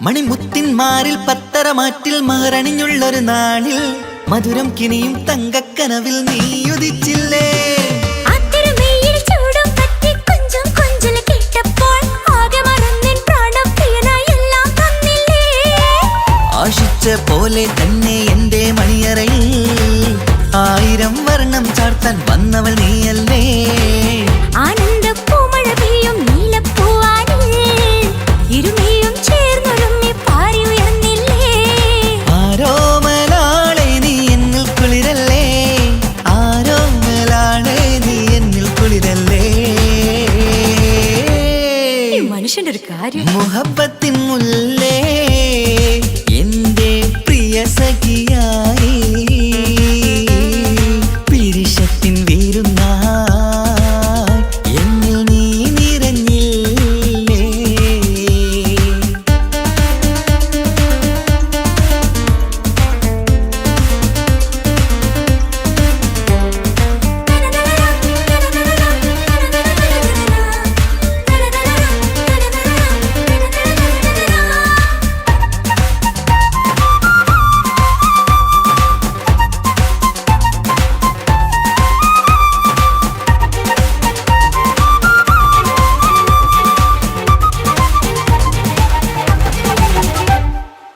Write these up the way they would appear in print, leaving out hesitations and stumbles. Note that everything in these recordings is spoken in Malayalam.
മണിമുത്തിൻ മാറിൽ പത്തരമാറ്റിൽ മഹറണിഞ്ഞുള്ളൊരു നാളിൽ മധുരം കിനിയും തങ്കക്കനവിൽ നീയുദിച്ചില്ലേ. ആശിച്ച പോലെ തന്നെ എന്റെ മണിയറയിൽ 1000 വർണ്ണം ചാർത്താൻ വന്നവൾ നീയല്ലേ. ആനന്ദപ്പൂമഴ പെയ്യും നീലപ്പൂവാനിൽ ഇരുമയും ചേർന്നൊരുങ്ങി പാറി ഉയർന്നില്ലേ. ആരോമലാളെ നീ എന്നിൽ കുളിരല്ലേ, ആരോമലാളെ നീ എന്നിൽ കുളിരല്ലേ. മനുഷ്യന്റെ ഒരു കാര്യം. മുഹബത്തിൻ മുല്ലേ എന്റെ പ്രിയ സഖിയായി പിരിശത്തിൻ വീരുന്നായി എന്നിൽ നീ നിറഞ്ഞില്ലേ.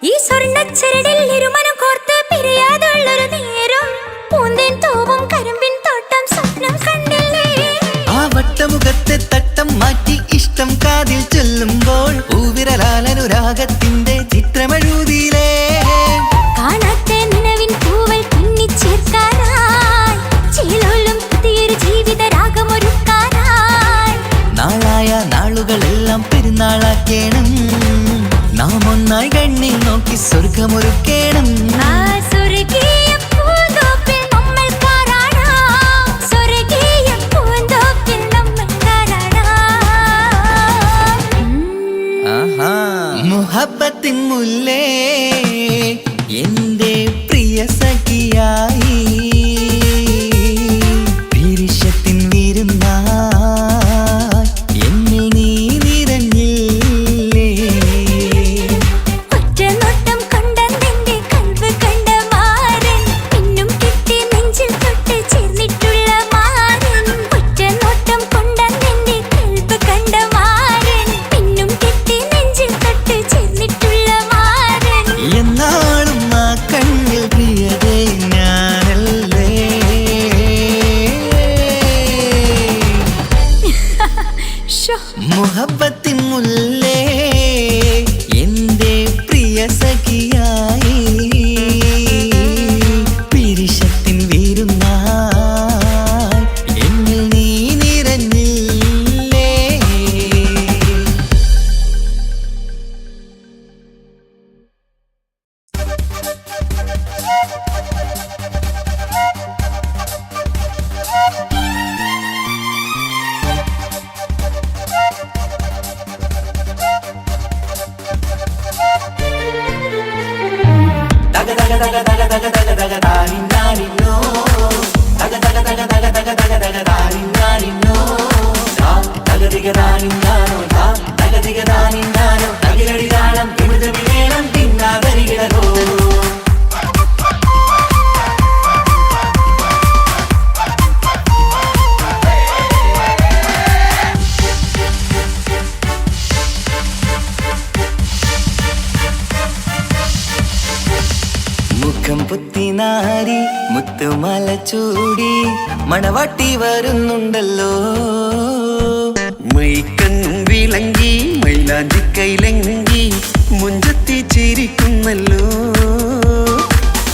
ഈ സ്വർണ്ണച്ചരടിൽ ഇരുമനം കോർത്ത് പിരിയാതുള്ളൊരു നേരം പൂന്തേൻ തൂവും കരിമ്പിൻ തോട്ടം സ്വപ്നം കണ്ടില്ലേ. ആ വട്ടമുഖത്തെ തട്ടം മാറ്റി ഇഷ്ടം കാതിൽ ചൊല്ലുമ്പോൾ പൂവിരലാലനുരാഗത്തിന്റെ ചിത്രമെഴുതിയിലേ. കാണാത്ത നിലവിൻ പൂവൽ പിന്നിച്ചേർക്കാനായി ചേലോലും പുതിയൊരു ജീവിത രാഗമൊരുക്കാനായി നാളായ നാളുകളെല്ലാം പെരുന്നാളാക്കേണം, നാം ഒന്നായി കണ്ണിൽ നോക്കി സ്വർഗമൊരുക്കേണം. ആ സ്വർഗീയ പൂന്തോപ്പിൽ നമ്മൾ കാണാം, സ്വർഗീയ പൂന്തോപ്പിൽ നമ്മൾ കാണാം. മുഹബത്തിൻ മുല്ലേ എന്റെ പ്രിയ സഖിയായി പിരിശത്തിൻ വീരുന്നായി എന്നിൽ നീ നിറഞ്ഞില്ലേ. ഒറ്റ നോട്ടം കൊണ്ടെന്റെ കൽവ് കണ്ട മാരൻ പിന്നും കിട്ടി നെഞ്ചിൽ തൊട്ട് ചേർന്നിട്ടുള്ള മാരൻ. ഒറ്റ നോട്ടം കൊണ്ടെന്റെ കൽവ് കണ്ട മാരൻ പിന്നും കിട്ടി നെഞ്ചിൽ തൊട്ട് ചേർന്നിട്ടുള്ള മാരൻ. എന്നാളും ആ കണ്ണിൽ പ്രിയതേ ഞാനല്ലേ. മുഹബത്തിൻ മുല്ലേ എന്റെ പ്രിയ സഖിയായി പിരിശത്തിൻ വീരുന്നായി എന്നിൽ നീ നിറഞ്ഞില്ലേ. മുഖം പുത്തിനാരി മുത്തുമല ചൂടി മണവാട്ടി വരുന്നുണ്ടല്ലോ. മൈക്കണ്ണും വിളങ്ങി മൈലാഞ്ചി കൈലങ്കി മുഞ്ചത്തി ചിരിക്കുന്നല്ലോ.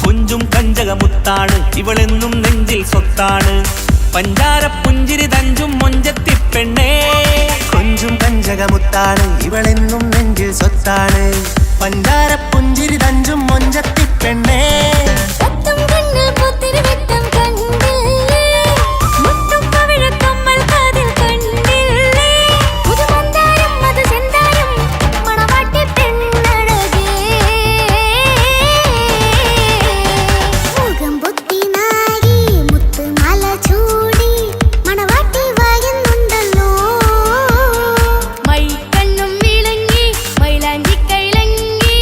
കുഞ്ചും കഞ്ചകമുത്താണ് ഇവളെന്നും നെഞ്ചിൽ സ്വത്താണ്, പഞ്ചാര പുഞ്ചിരി തഞ്ചും മൊഞ്ചത്തി പെണ്ണേ. കൊഞ്ചും കഞ്ചകമുത്താണ് ഇവളെന്നും നെഞ്ചിൽ സ്വത്താണ്, പഞ്ചാര പുഞ്ചിരി തഞ്ചും മൊഞ്ചത്തി പെണ്ണേ. സത്തും കണ്ണിൽ പൂത്തിരി വെട്ടം കണ്ടില്ലേ, മുത്തും പവിഴക്കമ്മൽ കാതിൽ കണ്ടില്ലേ. പുതുമന്ദാരം മധുചന്ദാരം മണവാട്ടി പെണ്ണഴകേ. മുഖം പൊത്തി നാരി മുത്തുമാല ചൂടി മണവാട്ടി വരുന്നുണ്ടല്ലോ. മൈക്കണ്ണും വിളങ്ങി മൈലാഞ്ചി കൈലങ്കി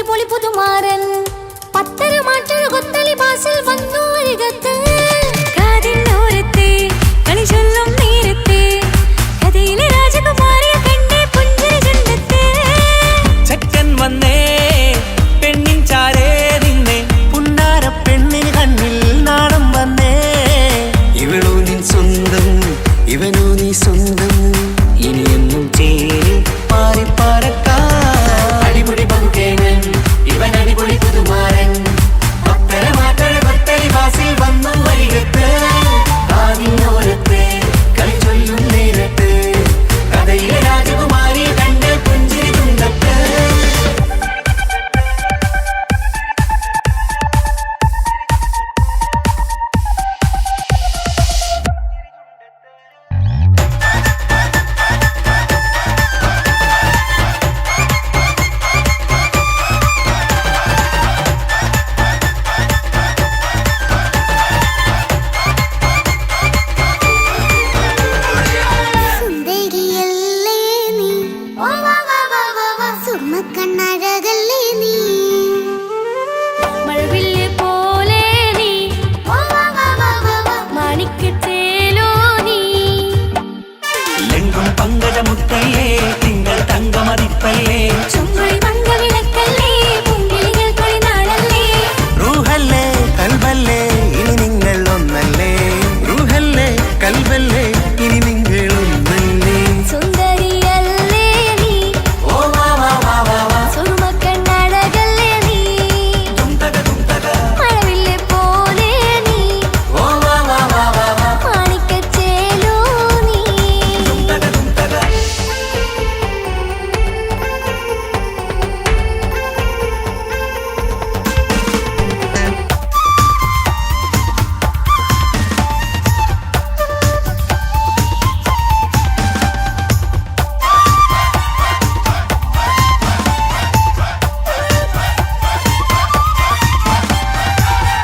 അടിപൊളി പുതുമാരൻ പത്തര മാറ്റൊരു കൊത്തളി ബാസിൽ വന്നു അരികത്ത് കാതിന്നോരത്തെ കളി ചൊല്ലും നേരത്തെ കഥയിലെ രാജകുമാരിയെ കണ്ടേ പുഞ്ചിരി ചുണ്ടത്തെ ചെക്കൻ വന്നേ പെണ്ണിൻ ചാരേ നിന്നേ പുന്നാര പെണ്ണിന് കണ്ണിൽ നാണം വന്നേ ഇവളോ നിൻ സ്വന്തം ഇവനോ നീ സ്വന്തം ഇനിയെന്നും ചേരി മാറി പറക്കാം അടിപൊളി പങ്കുകേനൻ ഇവൻ അടിപൊളി പുതുമാരൻ പത്തര മാറ്റൊരു കൊത്തളി ബാസിൽ വന്നു അരികത്ത് കാതിനോരത്ത് കളി ചൊല്ലും നേരത്ത് കഥയിലെ രാജകുമാരിയെ കണ്ട് പുഞ്ചിരി തുണ്ടത്ത് സുന്ദരിയല്ലേ നീ സുർമ്മക്കണ്ണഴകല്ലേ നീ മഴവില്ല് പോലെ നീ മാണിക്കത്തേലോ നീ എങ്കും പങ്കജമുത്തല്ലേ തിങ്കൾ തങ്കമതിപ്പല്ലേ ചുങ്കുഴി മംഗവിളക്കല്ലേ പൂങ്കിളികൾ കൊളിനാളല്ലേ റൂഹല്ലേ കൽബല്ലേ ഇനി നിങ്ങൾ ഒന്നല്ലേ റൂഹല്ലേ കൽബല്ലേ ഇനി നിങ്ങൾ ഒന്നല്ലേ സുന്ദരിയല്ലേ നീ ഓ വാ വാ വാ വാ വാ സുർമ്മക്കണ്ണഴകല്ലേ നീ മഴവില്ല് പോലെ നീ ഓ വാ വാ വാ വാ വാ മാണിക്കച്ചേലോ നീ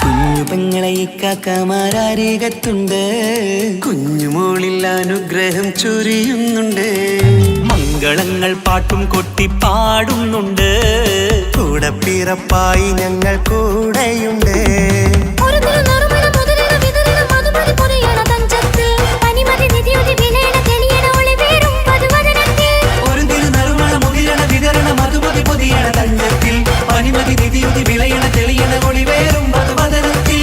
കുഞ്ഞു പെങ്ങളെ ഇക്കാക്കമാരരികത്തുണ്ട് കുഞ്ഞുമോളിൽ അനുഗ്രഹം ചൊരിയുന്നുണ്ട് മംഗളങ്ങൾ പാട്ടും കൊട്ടി പാടുന്നുണ്ട് കൂടെ പിറപ്പായി ഞങ്ങൾ കൂടെയുണ്ട് ഒരു തിരുനറുമണ മുതലിന വിതരണ മധുമതി പൊതിയണ തഞ്ചത്തിൽ പനിമതി നിധിയുതി വിലയണ തെളിയണ ഒളിവേറും പതുവദനത്തിൽ ഒരു തിരുനറുമണ മുകിരണ വിതരണ മധുമതി പൊതിയണ തഞ്ചത്തിൽ പനിമതി നിധിയുതി വിളയണ തെളിയണ ഒളിവേറും മധുവദനത്തിൽ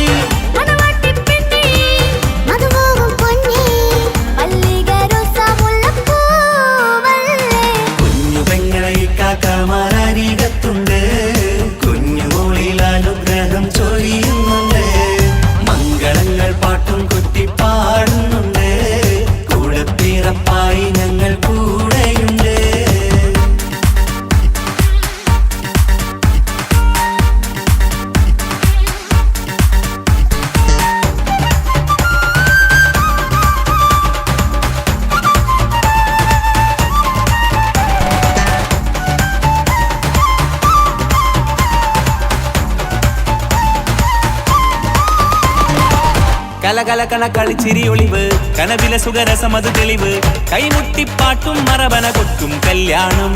മണവാട്ടിപ്പെണ്ണേ മധുപോകും പൊന്നേ മല്ലികരോസ മുല്ലപ്പൂവല്ലേ കുഞ്ഞു പെങ്ങളെ ഇക്കാക്കമാരരികത്തുണ്ട് കുഞ്ഞുമോളിൽ അനുഗ്രഹം ചൊരിയുന്നുണ്ട് മംഗളങ്ങൾ പാട്ടും കൊട്ടി പാടുന്നുണ്ട് കൂടെ പിറപ്പായി ഞങ്ങൾ കൂടെയുണ്ട് കലകലകണ കളിച്ചിരി ഒളിവ് കനവിലെ സുഖരസമത് തെളിവ് കൈമുട്ടിപ്പാട്ടും മറവന കൊട്ടും കല്യാണം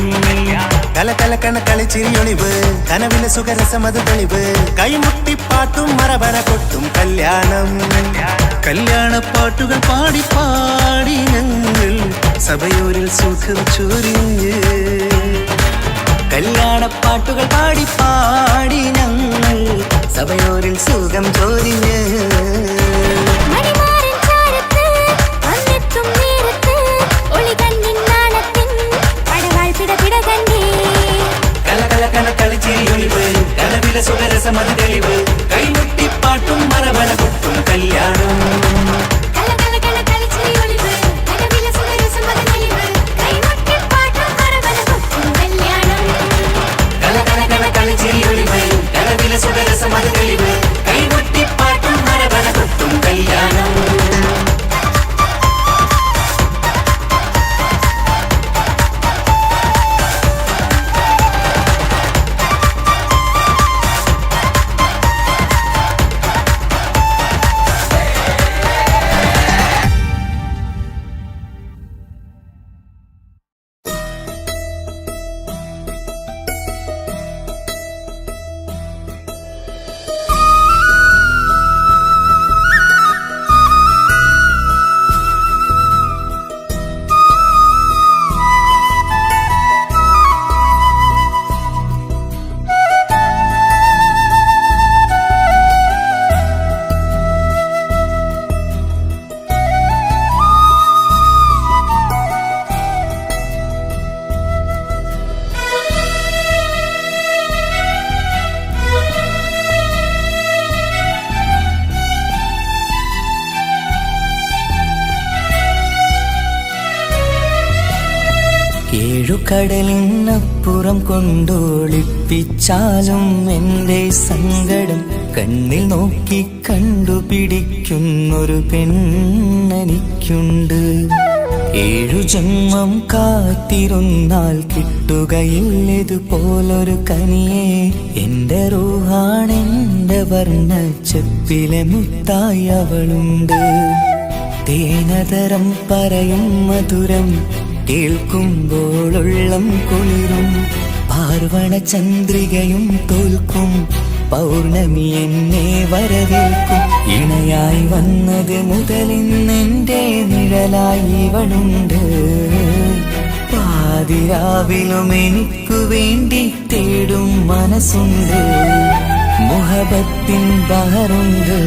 കലകലക്കണ കളിച്ചിരിയൊളിവ് കനവിലെ സുഖരസമത് തെളിവ് കൈമുട്ടിപ്പാട്ടും മറവന കൊട്ടും കല്യാണം കല്യാണപ്പാട്ടുകൾ പാടി പാടി ഞങ്ങൾ സഭയോരിൽ സുഖം ചൊരിഞ്ഞ് കല്യാണപ്പാട്ടുകൾ പാടി പാടി ഞങ്ങൾ സഭയോരിൽ സുഖം ചോദിഞ്ഞ് മണിമാരൻ ചാരത്ത് വന്നെത്തും നേരത്ത് ഒളികണ്ണിൻ നാണത്തിൻ പടവാൾ പിടപിട കണ്ടേ കലകലകണ കളിച്ചിരിയൊളിവ് കനവിലെ സുഖരസമത് തെളിവ് കൈമുട്ടിപ്പാട്ടും മറവന കൊട്ടും കല്യാണം കലകലകണ കളിച്ചിരിയൊളിവ് കനവിലെ സുഖരസമത് തെളിവ് കൈമുട്ടിപ്പാട്ടും മറവന കൊട്ടും കല്യാണം കലകലകണ കളിച്ചിരിയൊളിവ് കനവിലെ സുഖരസമത് തെളിവ് കൈമുട്ടിപ്പാട്ടും മറവന കൊട്ടും കല്യാണം ഏഴുകടലിനപ്പുറം കൊണ്ടോളിപ്പിച്ചാലും എൻ്റെ സങ്കടം കണ്ണിൽ നോക്കി കണ്ടുപിടിക്കുന്നൊരു പെണ്ണെനിക്കുണ്ട്. 7 ജന്മം കാത്തിരുന്നാൽ കിട്ടുകയില്ലതുപോലൊരു കനിയെ. എൻ്റെ റൂഹാണെൻ്റെ വർണ്ണച്ചെപ്പിലെ മുത്തായി അവളുണ്ട്. തേനതരം പറയും മധുരം കേൾക്കുമ്പോളുള്ളം കുളിരും. പാർവണ ചന്ദ്രികയും തോൽക്കും പൗർണമി എന്നെ വരവേൽക്കും. ഇണയായി വന്നത് മുതലിന്നെൻ്റെ നിഴലായി ഇവളുണ്ട്. പാതിരാവിലും എനിക്കു വേണ്ടി തേടും മനസ്സുണ്ട്. മുഹബത്തിൻ ബഹറുണ്ട്.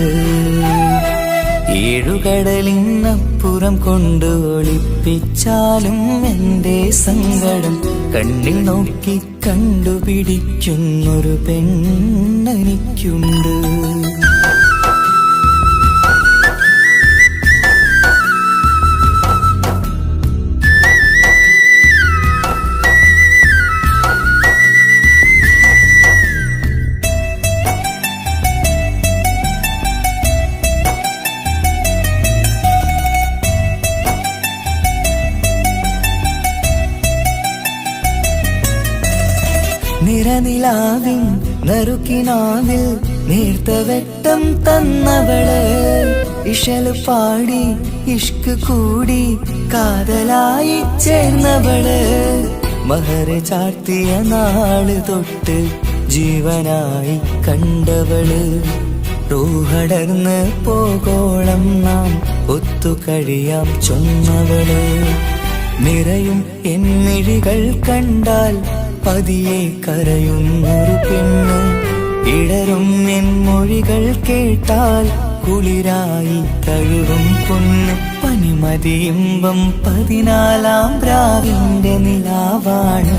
7 കടലിനപ്പുറം കൊണ്ട് ഒളിപ്പിച്ചാലും എൻ്റെ സങ്കടം കണ്ണിൽ നോക്കി കണ്ടുപിടിക്കുന്നൊരു പെണ്ണെനിക്കുണ്ട്. നിറനിലാവിൻ നറുക്കിനാവിൽ നേർത്ത വെട്ടം തന്നവള്. ഇഷല് പാടി ഇഷ്ക് കൂടി കാതലായി ചേർന്നവള്. മഹർ ചാർത്തിയ നാള് തൊട്ട് ജീവനായി കണ്ടവള്. റൂഹടർന്ന് പോകോളം നാം ഒത്തു കഴിയാം ചൊന്നവള്. നിറയും എന്നിഴികൾ കണ്ടാൽ പതിയെ കരയുന്നൊരു പെണ്ണ്. ഇടരും എൻ മൊഴികൾ കേട്ടാൽ കുളിരായി തഴുകും പൊന്ന്. പനിമതിയിമ്പം 14-ാം രാവിന്റെ നിലാവാണ്.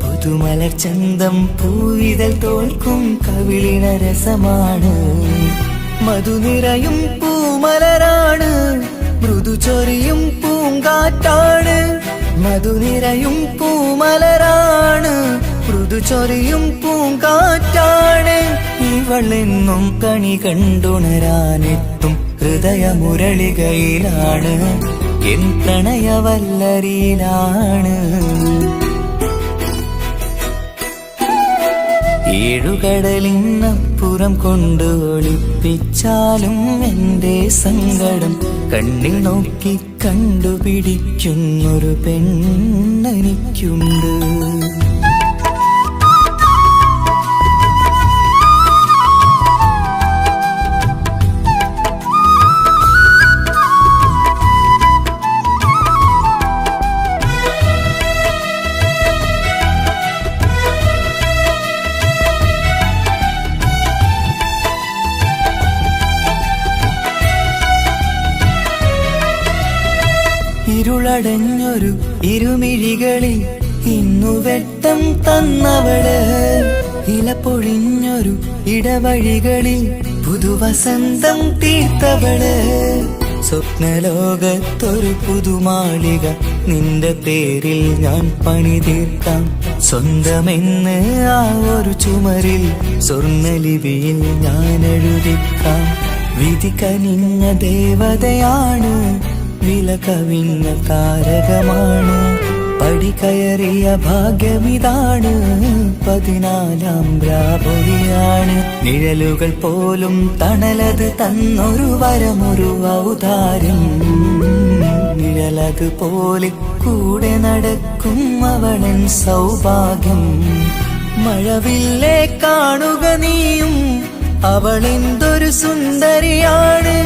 പുതുമലർ ചന്തം പൂവിതൽ തോൽക്കും കവിളിന രസമാണ്. മധുനിറയും പൂമലരാണ്. മൃദു ചൊരിയും പൂങ്കാറ്റാണ്. മധുനിറയും പൂമലരാണ്. മൃദു ചൊരിയും പൂങ്കാറ്റാണ്. ഇവളെന്നും കണി കണ്ടുണരാനെത്തും ഹൃദയമുരളികയിലാണ്. എൻ പ്രണയവല്ലരിയിലാണ്. 7 കടലിനപ്പുറം കൊണ്ട് ഒളിപ്പിച്ചാലും എൻ്റെ സങ്കടം കണ്ണിൽ നോക്കി കണ്ടുപിടിക്കുന്നൊരു പെണ്ണെനിക്കുണ്ട്. ഇരുളടഞ്ഞൊരു ഇരുമിഴികളിൽ ഇന്നു വെട്ടം തന്നവള്. ഇല പൊഴിഞ്ഞൊരു ഇടവഴികളിൽ പുതുവസന്തം തീർത്തവള്. സ്വപ്നലോകത്തൊരു പുതുമാളിക നിന്റെ പേരിൽ ഞാൻ പണി തീർക്കാം. സ്വന്തമെന്ന് ആ ഒരു ചുമരിൽ സ്വർണ്ണലിപിയിൽ ഞാൻ എഴുതിക്കാം. വിധി കനിഞ്ഞ ദേവതയാണ്. വില കവിഞ്ഞ താരകമാണ്. പടി കയറിയ ഭാഗ്യമിതാണ്. 14-ാം രാപൊലിയാണ്. നിഴലുകൾ പോലും തണലത് തന്നൊരു വരമൊരു ഔദാര്യം. നിഴലത് പോലെ കൂടെ നടക്കും അവളൻ സൗഭാഗ്യം. മഴവില്ലേ കാണുക നീയും അവളെന്തൊരു സുന്ദരിയാണ്.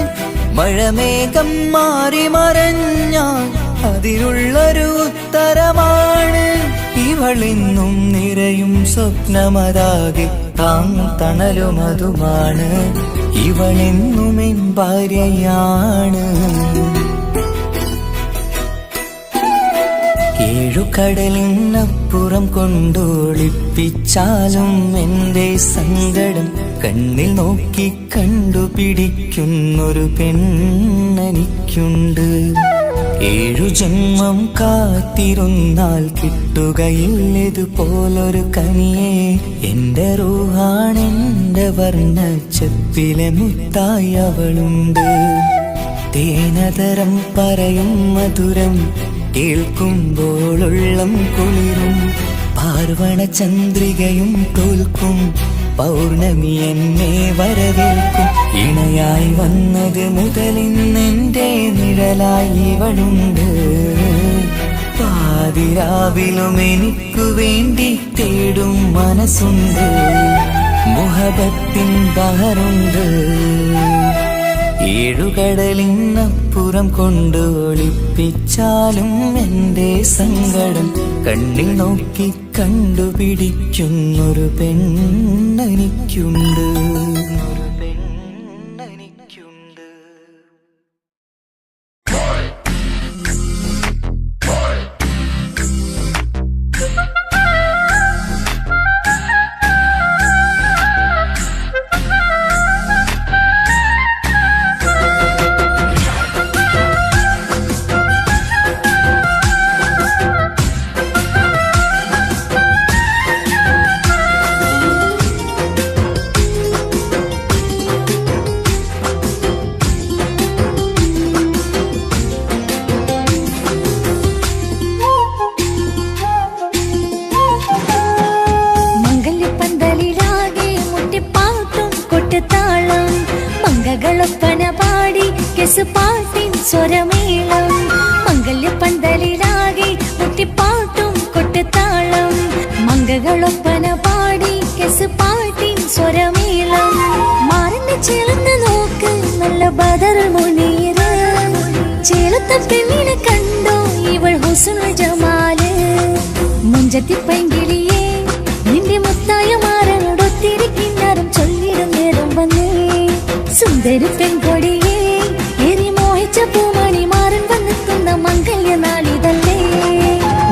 മഴമേഘം മാറി മറഞ്ഞാൽ അതിനുള്ളൊരു ഉത്തരമാണ്. ഇവളെന്നും നിറയും സ്വപ്നമതാകെ താങ്ങും തണലുമതുമാണ്. ഇവളെന്നും എൻ ഭാര്യയാണ്. 7 കടലിനപ്പുറം കൊണ്ടോളിപ്പിച്ചാലും എൻ്റെ സങ്കടം കണ്ണിൽ നോക്കി കണ്ടുപിടിക്കുന്നൊരു പെണ്ണെനിക്കുണ്ട്. ഏഴു ജന്മം കാത്തിരുന്നാൽ കിട്ടുകയില്ലതുപോലൊരു കനിയെ. എന്റെ റൂഹാണെന്റെ വർണ്ണച്ചപ്പിലെ മുത്തായി അവളുണ്ട്. തേനതരം പറയും മധുരം കേൾക്കുമ്പോളുള്ളം കുളിരും. പാർവണ ചന്ദ്രികയും തോൽക്കും പൗർണമി എന്നെ വരവേൽക്കും. ഇണയായി വന്നത് മുതലിന്നെന്റെ നിഴലായി ഇവളുണ്ട്. പാതിരാവിലും എനിക്കു വേണ്ടി തേടും മനസ്സുണ്ട്. മുഹബത്തിൻ ബഹറുണ്ട്. ഏഴുകടലിനപ്പുറം കൊണ്ട് ഒളിപ്പിച്ചാലും എന്റെ സങ്കടം കണ്ണിൽ നോക്കി കണ്ടുപിടിക്കുന്നൊരു പെണ്ണെനിക്കുണ്ട്. മംഗളൊപ്പന പാടി കെസുപാട്ടിൻ സ്വരമേളം. മംഗല്യപ്പന്തലിലാകെ മുട്ടിപ്പാട്ടും കൊട്ടുതാളം. മംഗളൊപ്പന പാടി കെസുപാട്ടിൻ സ്വരമേളം. മാറിന്റെ ചേർന്ന് നോക്ക് നല്ല ബദർ മുനീറ്. ചേലത്തെ പെണ്ണിനെ കണ്ടോ ഇവൾ ഹുസ്നുൽ ജമാല്. മുഞ്ചത്തി പൈങ്കിളിയെ നിന്റെ മുത്തായ മാറനോടൊത്തിരിക്കിന്നാരും ചൊല്ലിടും നേരം വന്നേ. സുന്ദരി പെൺകൊടിയെ ഏറി മോഹിച്ച പൂമണി മാറൻ വന്നെത്തുന്ന മംഗല്യ നാളിതല്ലേ.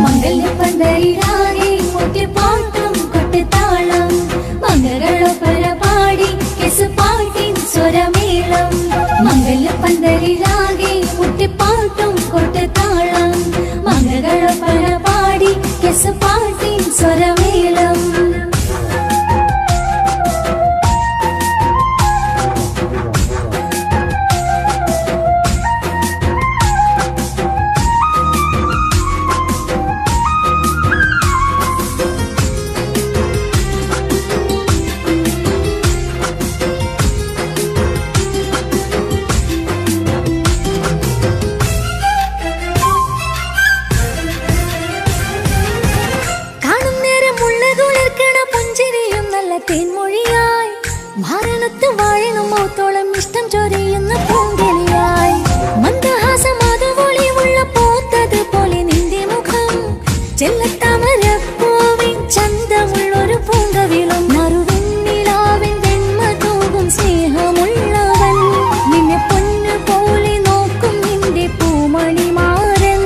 മംഗല്യപ്പന്തലിലാകെ മുട്ടിപ്പാട്ടും കൊട്ടുതാളം. മംഗളൊപ്പന പാടി കെസുപാട്ടിൻ സ്വരമേളം. മംഗല്യപ്പന്തലിലാകെ മുട്ടിപ്പാട്ടും കൊട്ടുതാളം. മംഗളൊപ്പന പാടി കെസുപാട്ടിൻ സ്വരമേളം. തേൻമൊഴിയായി മാരണത്ത് വാഴണം മൗത്തോളം ഇഷ്ടം ചൊരിയുന്ന പൂങ്കിളിയായി. മന്ദഹാസമാതുവൊളിയുള്ള പോത്തത് പോലെ നിന്റെ മുഖം. ചെല്ലത്താമരപ്പൂവിൻ ചന്തമുള്ളൊരു പൂങ്കവിളും. നറുവെണ്ണിലാവിൻ വെണ്മ തൂകും സ്നേഹമുള്ളവൻ. നിന്നെ പൊന്നു പോലെ നോക്കും നിന്റെ പൂമണി മാറൻ.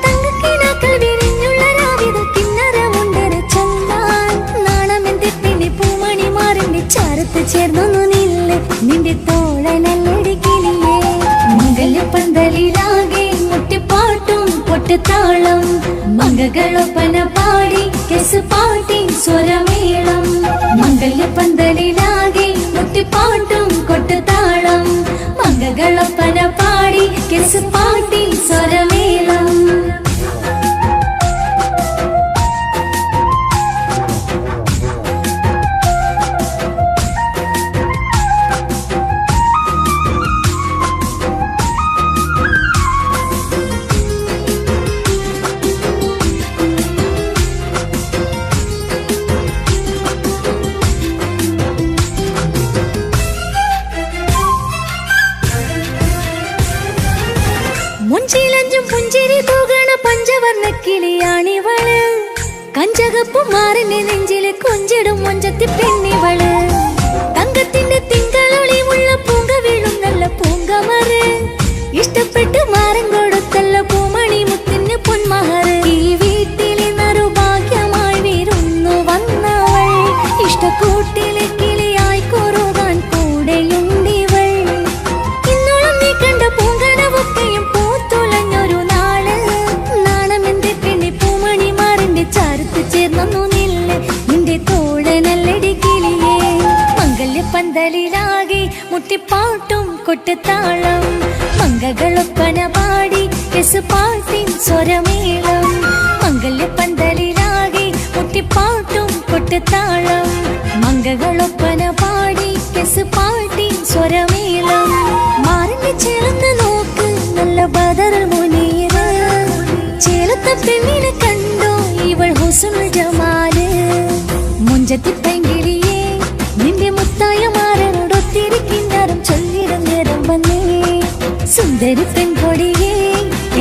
തങ്കക്കിനാക്കൾ വിരിഞ്ഞുള്ള രാവിത കിന്നരമുണ്ടര ചന്താൻ. നാണമെന്റെ പിന്നെ പൂമണി മാറിന്റെ ചാരത്ത് ചേർന്നു നില്ല് നിന്റെ തോളനല്ലടിക്കിളിയേ. മംഗല്യപ്പന്തലിലാകെ മുട്ടിപ്പാട്ടും കൊട്ടുതാളം. മംഗളൊപ്പന പാടി കെസുപാട്ടിൻ സ്വരമേളം. മംഗല്യപ്പന്തലിലാകെ മുട്ടിപ്പാട്ടും കൊട്ടുതാളം. മംഗളൊപ്പന പാടി കെസുപാട്ടിൻ സ്വരമേളം. മുഞ്ചിലഞ്ചും പുഞ്ചിരി തൂകണ പഞ്ചവർണ്ണ കിളിയാണിവള്. കഞ്ചകപ്പു മാറിന്റെ നെഞ്ചില് കൊഞ്ചിടും മൊഞ്ചത്തി പെണ്ണിവള്. തങ്കത്തിന്റെ തിങ്കളൊളിമുള്ള പൂങ്ക വീഴും നല്ല പൂങ്കമറ്. ഇഷ്ടപ്പെട്ട് മാറൻ കൊടുത്തല്ല പൂമണി മുത്തിന് പൊന്മഹറ്. ഈ വീട്ടിലെ നറുഭാഗ്യമായി വിരുന്നു വന്നവൾ. ഇഷ്ടക്കൂട്ടിലെ കിളിയായി കൊറുവാൻ കൂടെയുണ്ടിവൾ. ഇന്നോളം നീ കണ്ട പൂങ്കനവൊക്കെയും പൂത്തുലഞ്ഞൊരു മുട്ടിപ്പാട്ടും കൊട്ടുതാളം മംഗളൊപ്പന പാടി പാട്ടിൻ സ്വരമേളം മംഗല്യപ്പന്തലിലാകെ മുട്ടിപ്പാട്ടും കൊട്ടുതാളം മംഗളൊപ്പന പാടി പാട്ടിൻ സ്വരമേളം മാറിന്റെ ചേർന്ന് നോക്ക് നല്ല ബദറുൽ മുനീർ ചേലത്തെ പെണ്ണിനെ കണ്ടോ ഇവൾ ഹുസ്നുൽ ജമാല് മുഞ്ചത്തി പൈങ്കിളിയേ നിന്റെ മുത്തായ മാറനോടൊത്തിരിക്കിന്നാരം ചൊല്ലിടും നേരം വന്നേ സുന്ദരി പെൺകൊടിയേ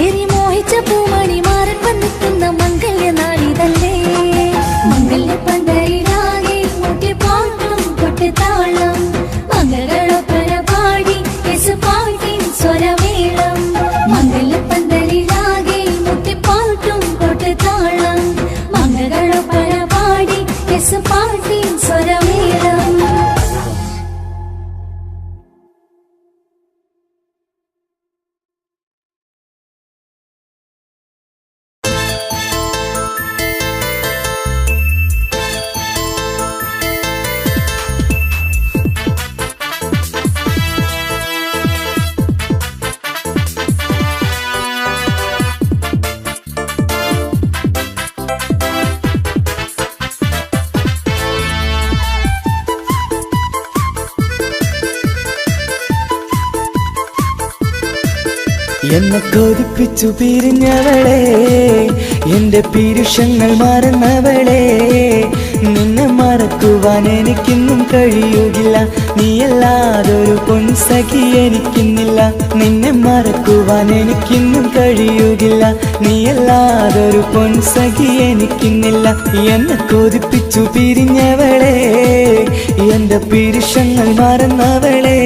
ഏറി മോഹിച്ച പൂമണി മാറൻ വന്നെത്തുന്ന മംഗല്യ നാളിതല്ലേ മംഗല്യ പന്തലിലാകെ മുട്ടിപ്പാട്ടും കൊട്ടുതാളം മംഗളൊപ്പന പാടി പാട്ടിൻ സ്വരമേളം മംഗല്യ പന്തലിലാകെ മുട്ടിപ്പാട്ടും കൊട്ടുതാളം മംഗളൊപ്പന പാടി പാട്ടിൻ സ്വരമേളം എന്നെ കൊതിപ്പിച്ചു പിരിഞ്ഞവളെ എന്റെ പീരുഷങ്ങൾ മറന്നവളെ നിന്നെ മറക്കുവാൻ എനിക്കിന്നും കഴിയുകില്ല നീയല്ലാതൊരു പൊൻസഖി എനിക്കിന്നില്ല നിന്നെ മറക്കുവാൻ എനിക്കിന്നും കഴിയുകില്ല നീയല്ലാതൊരു പൊൻസഖി എനിക്കിന്നില്ല എന്നെ കൊതിപ്പിച്ചു പിരിഞ്ഞവളെ എന്റെ പീരുഷങ്ങൾ മറന്നവളെ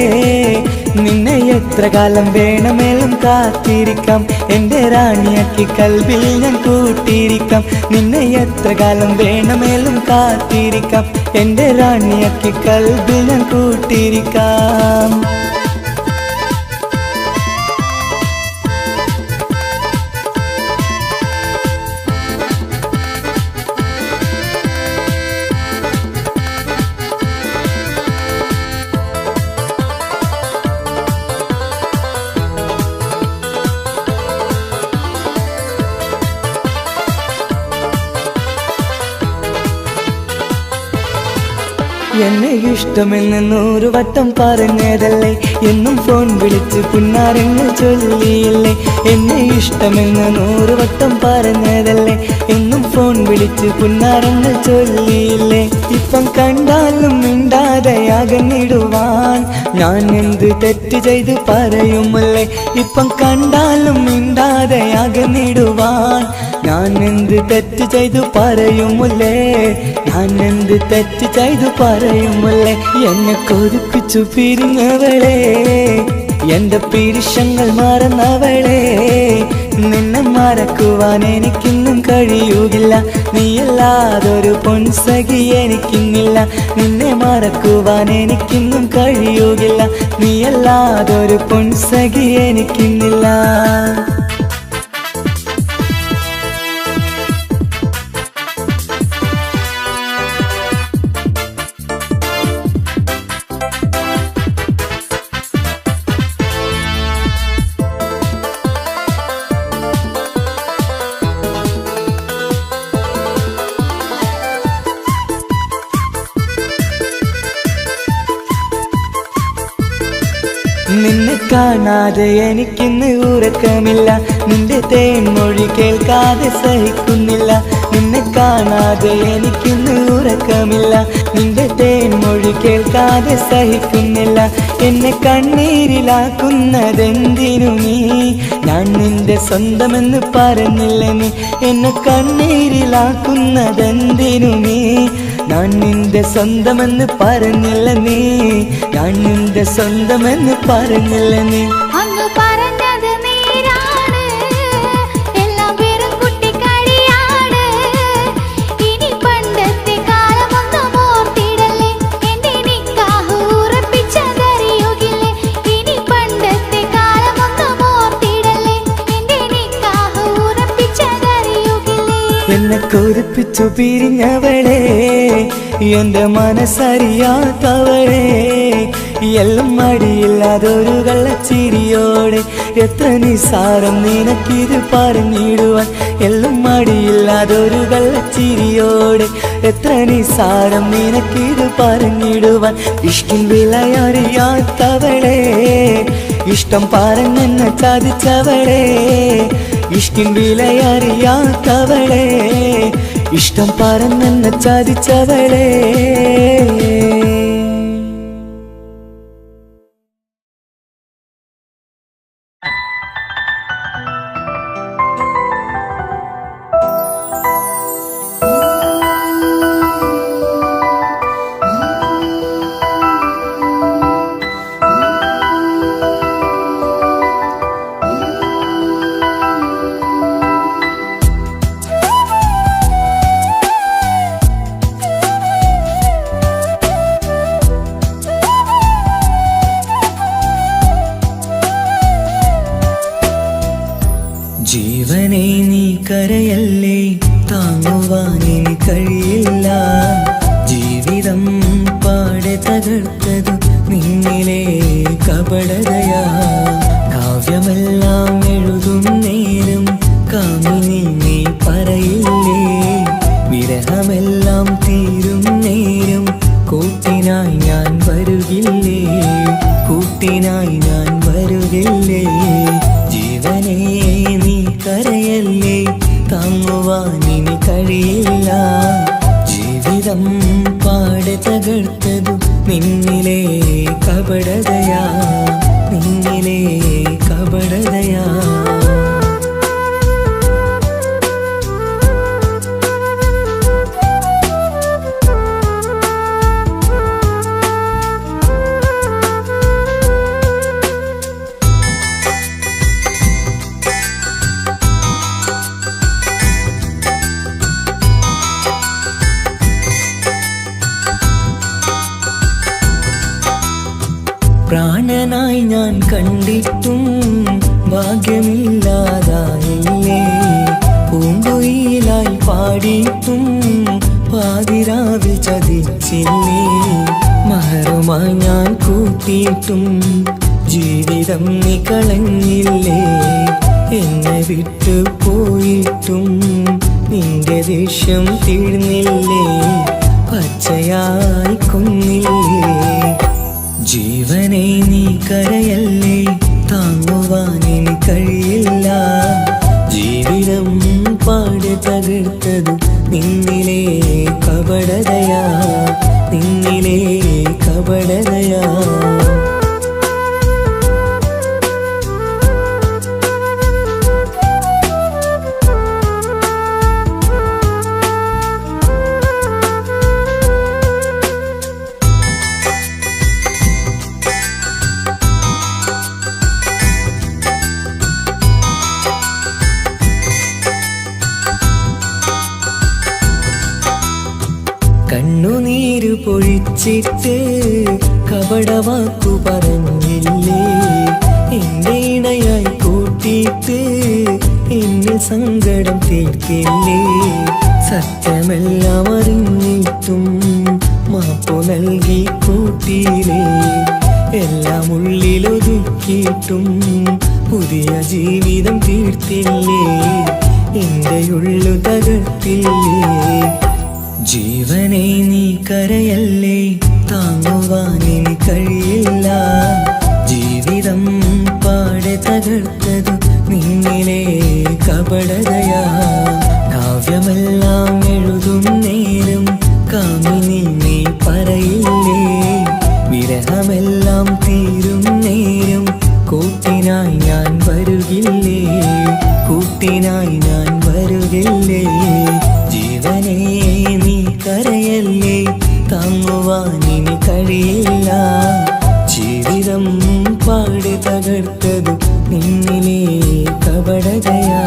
നിന്നെ എത്ര കാലം വേണമെങ്കിലും കാത്തിരിക്കാം എന്റെ റാണിയാക്കി കൽവിൽ ഞാൻ കൂട്ടിയിരിക്കാം നിന്നെ എത്ര കാലം വേണമെങ്കിലും കാത്തിരിക്കാം എന്റെ റാണിയാക്കി കൽവിൽ ഞാൻ കൂട്ടിയിരിക്കാം എന്നെ ഇഷ്ടമെന്ന് 100 വട്ടം പറഞ്ഞതല്ലേ എന്നും ഫോൺ വിളിച്ച് പുന്നാരങ്ങൾ ചൊല്ലിയില്ലേ എന്നെ ഇഷ്ടമെന്ന് 100 വട്ടം പറഞ്ഞതല്ലേ എന്നും ഫോൺ വിളിച്ച് പുന്നാരങ്ങൾ ചൊല്ലിയില്ലേ ഇപ്പം കണ്ടാലും മിണ്ടാതെ അകന്നിടുവാൻ ഞാൻ എന്ത് തെറ്റ് ചെയ്ത് പറയുമല്ലേ ഇപ്പം കണ്ടാലും മിണ്ടാതെ അകന്നിടുവാൻ ഞാൻ എന്ത് തെറ്റ് ചെയ്തു പറയുമല്ലേ ഞാൻ എന്ത് തെറ്റ് ചെയ്തു പറയുമല്ലേ എന്നെ കൊതിപ്പിച്ചു പിരിഞ്ഞവളെ എന്റെ പീരുഷങ്ങൾ മറന്നവളെ നിന്നെ മറക്കുവാൻ എനിക്കിന്നും കഴിയുകില്ല നീയല്ലാതൊരു പൊൻസഖി എനിക്കിന്നില്ല നിന്നെ മറക്കുവാൻ എനിക്കിന്നും കഴിയുകില്ല നീയല്ലാതൊരു പൊൻസഖി എനിക്കിന്നില്ല നിന്നെ കാണാതെ എനിക്കിന്ന് ഉറക്കമില്ല നിന്റെ തേൻമൊഴി കേൾക്കാതെ സഹിക്കുന്നില്ല നിന്നെ കാണാതെ എനിക്കിന്ന് ഉറക്കമില്ല നിന്റെ തേൻമൊഴി കേൾക്കാതെ സഹിക്കുന്നില്ല എന്നെ കണ്ണീരിലാക്കുന്നതെന്തിനു നീ ഞാൻ നിന്റെ സ്വന്തമെന്ന് പറഞ്ഞില്ല നീ എന്നെ കണ്ണീരിലാക്കുന്നതെന്തിനു നീ ഞാൻ നിന്റെ സ്വന്തമെന്ന് പറഞ്ഞില്ല നീ ഞാൻ നിന്റെ സ്വന്തമെന്ന് പറഞ്ഞില്ല നീ അങ്ങ് പറഞ്ഞത് നേരാണ് എല്ലാം വെറും കുട്ടിക്കളിയാണ് ഇനി പണ്ടത്തെ കാലമൊന്നും ഓർത്തിടല്ലേ എന്റെ നിക്കാഹ് ഉറപ്പിച്ചതറിയുകില്ലേ ഇനി പണ്ടത്തെ കാലമൊന്നും ഓർത്തിടല്ലേ എന്റെ നിക്കാഹ് ഉറപ്പിച്ചതറിയുകില്ലേ എന്നെ കൊതിപ്പിച്ചു പിരിഞ്ഞവളെ എന്റെ മനസ്സറിയാത്തവളെ എല്ലാം മടിയില്ലാതൊരു കള്ളച്ചിരിയോടെ എത്ര നിസാരം നിനക്കിത് പറഞ്ഞിടുവാൻ എല്ലാം മടിയില്ലാതൊരു കള്ളച്ചിരിയോടെ എത്ര നിസാരം നിനക്കിത് പറഞ്ഞിടുവാൻ ഇഷ്കിൻ വിലയറിയാത്തവളെ ഇഷ്ടം പറഞ്ഞെന്നെ ചതിച്ചവളെ ഇഷ്കിൻ വിലയറിയാത്തവളെ ഇഷ്ടം പറഞ്ഞെന്നെ ചതിച്ചവളെ ജീവനെ നീ കരയല്ലേ താങ്ങുവാനിനി കഴിയില്ല ജീവിതം പാടെ തകർത്തതു നിന്നിലെ കപടതയാ കാവ്യമെല്ലാം എഴുതും നേരം കാമിനി നീ പറയില്ലേ വിരഹമെല്ലാം തീരും നേരം കൂട്ടിനായി ഞാൻ വരുകില്ലേ കൂട്ടിനായി ഞാൻ വരുകില്ലേ ജീവനെ നീ കരയല്ലേ താങ്ങുവാനിനി കഴിയില്ല ജീവിതം പാടെ തകർത്തതു നിന്നിലെ കപടതയാ നിന്നിലെ കപടതയാ പ്രാണനായി ഞാൻ കണ്ടിട്ടും ഭാഗ്യമില്ലാതായില്ലേ പൂങ്കുയിലായി പാടിയിട്ടും പാതിരാവിൽ ചതിച്ചില്ലേ മഹറുമായി ഞാൻ കൂട്ടിയിട്ടും ജീവിതം നീ കളഞ്ഞില്ലേ എന്നെ വിട്ടു പോയിട്ടും നിന്റെ ദേഷ്യം തീർന്നില്ലേ പച്ചയായി കൊന്നില്ലേ ജീവനെ നീ കരയല്ലേ താങ്ങുവാനിനി കഴിയില്ല ജീവിതം പാടെ തകർത്തതു നിന്നിലെ കപടതയാ നിന്നിലെ കപടതയാ കണ്ണുനീര് പൊഴിച്ചിട്ട് കപടവാക്കു പറഞ്ഞില്ലേ എന്റെ ഇണയായി കൂട്ടിയിട്ട് എന്നിൽ സങ്കടം തീർക്കില്ലേ സത്യമെല്ലാം അറിഞ്ഞിട്ടും മാപ്പു നൽകി കൂട്ടിയില്ലേ എല്ലാം ഉള്ളിലൊതുക്കിയിട്ടും പുതിയ ജീവിതം തീർത്തില്ലേ എന്റെ ഉള്ളു തകർത്തില്ലേ ജീവനെ നീ കരയല്ലേ താങ്ങുവാനിനി കഴിയില്ല ജീവിതം പാടെ തകർത്തതു നിന്നിലെ കപടതയാ കാവ്യമെല്ലാം എഴുതും നേരം കാമിനി നീ പറയില്ലേ വിരഹമെല്ലാം തീരും നേരം കൂട്ടിനായി ഞാൻ വരുകില്ലേ കൂട്ടിനായി ഞാൻ വരുകില്ലേ ജീവനെ നീ കരയല്ലേ താങ്ങുവാനിനി കഴിയില്ല ജീവിതം പാടെ തകർത്തതു നിന്നിലെ കപടതയാ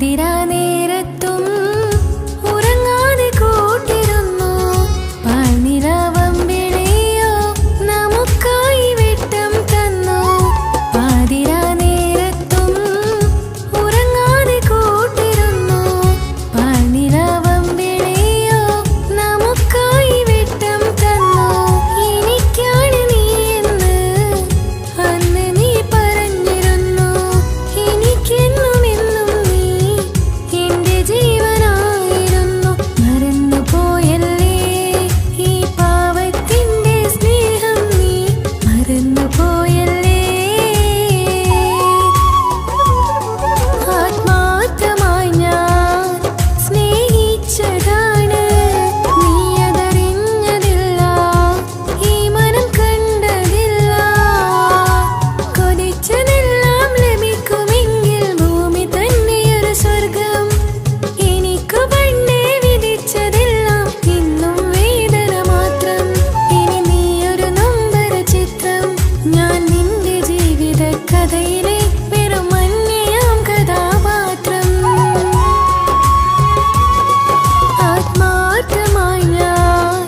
പാതിരാ നേരത്തും ഉറങ്ങാതെ കൂട്ടിരുന്നു പാൽനിലാവമ്പിളിയോ നമുക്കായി വെട്ടം തന്നു പാതിരാ നേരത്തും ഉറങ്ങാതെ കൂട്ടിരുന്നു പാൽനിലാവമ്പിളിയോ നമുക്കായി വെട്ടം തന്നു എനിക്കാണ് നീ എന്ന് അന്ന് നീ പറഞ്ഞിരുന്നു എനിക്കെന്നും എന്നും നീ എന്റെ ജീവനായിരുന്നു മറന്നു പോയല്ലേ ഈ പാവത്തിന്റെ സ്നേഹം നീ മറന്നു പോയല്ലേ ആത്മാർത്ഥമായി ഞാൻ സ്നേഹിച്ചതാണ് നീ അതറിഞ്ഞതില്ല ഈ മനം കണ്ടതില്ല കൊതിച്ചതെല്ലാം ലഭിക്കുമെങ്കിൽ ഭൂമി തന്നെയൊരു സ്വർഗം എനിക്കു പണ്ടേ വിധിച്ചതെല്ലാം ഇന്നും വേദന മാത്രം ഇനി നീയൊരു നൊമ്പര ചിത്രം ഞാൻ നിന്റെ ജീവിത കഥയിലെ വെറും അന്യയാം കഥാപാത്രം ആത്മാർത്ഥമായി ഞാൻ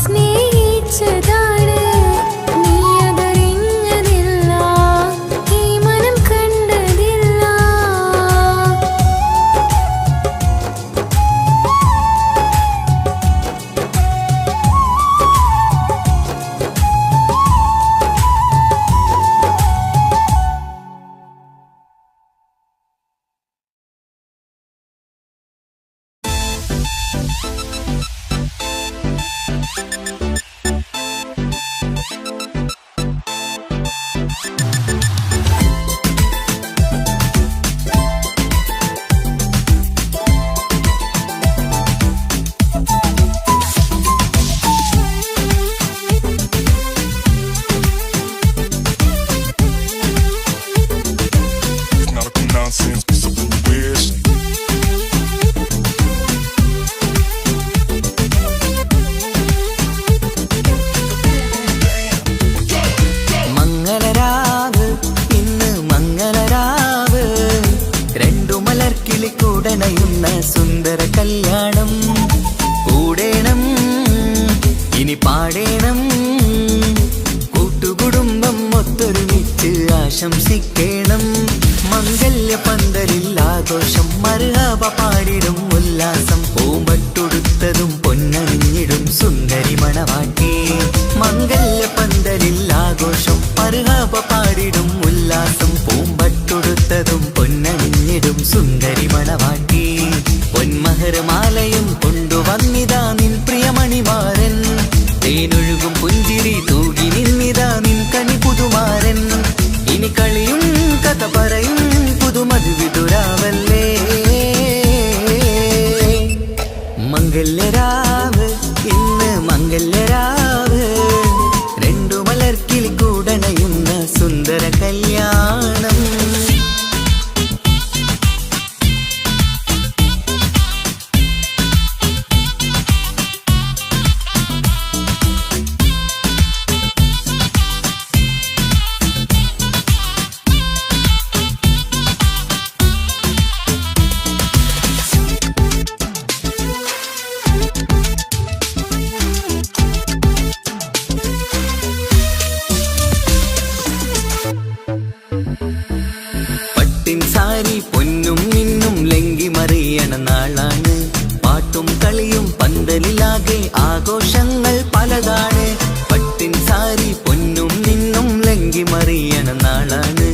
സ്നേഹിച്ചതാണ് നീ അതറിഞ്ഞതില്ല ഈ മനം കണ്ടതില്ല Nautical nonsense, something weird. മംഗളരാവ് ഇന്ന് മംഗളരാവ് രണ്ടു മലർക്കിളിക്കൂടനയുന്ന സുന്ദര കല്യാണം കൂടേണം ഇനി പാടേണം കൂട്ടുകുടുംബം ഒത്തൊരുമിച്ച് ആശംസിക്കണം മംഗല്യ പന്തലിൽ ആഘോഷം മർഹബ പാടിടും ഉല്ലാസം പൂമ്പട്ടുടുത്തതും പൊന്നണിഞ്ഞിടും സുന്ദരി മണവാട്ടി മംഗല്യ പന്തലിൽ ആഘോഷം മർഹബ പാടിടും ഉല്ലാസം പൂമ്പട്ടുടുത്തതും പൊന്നണിഞ്ഞിടും സുന്ദരി മണവാട്ടി പൊന്മഹർമാലയും കൊണ്ടുവന്നിതാ നിൻ പ്രിയമണിമാരൻ തേനൊഴുകും പുഞ്ചിരി തൂകി നിന്നിതാ നിൻ കണി പുതുമാരൻ ഇനി കളിയും കഥ പറയും പുതുമധുവിതുരാവല്ലേ മംഗല്യരാവ് ഇന്ന് മംഗല്യരാവ് രണ്ടു മലർക്കിളിക്കൂടനയുന്ന സുന്ദര കല്യാണം പട്ടിൻ സാരി പൊന്നും മിന്നും ലങ്കി മറിയണ നാളാണ് പാട്ടും കളിയും പന്തലിലാകെ ആഘോഷങ്ങൾ പലതാണ് പട്ടിൻ സാരി പൊന്നും മിന്നും ലങ്കി മറിയണ നാളാണ്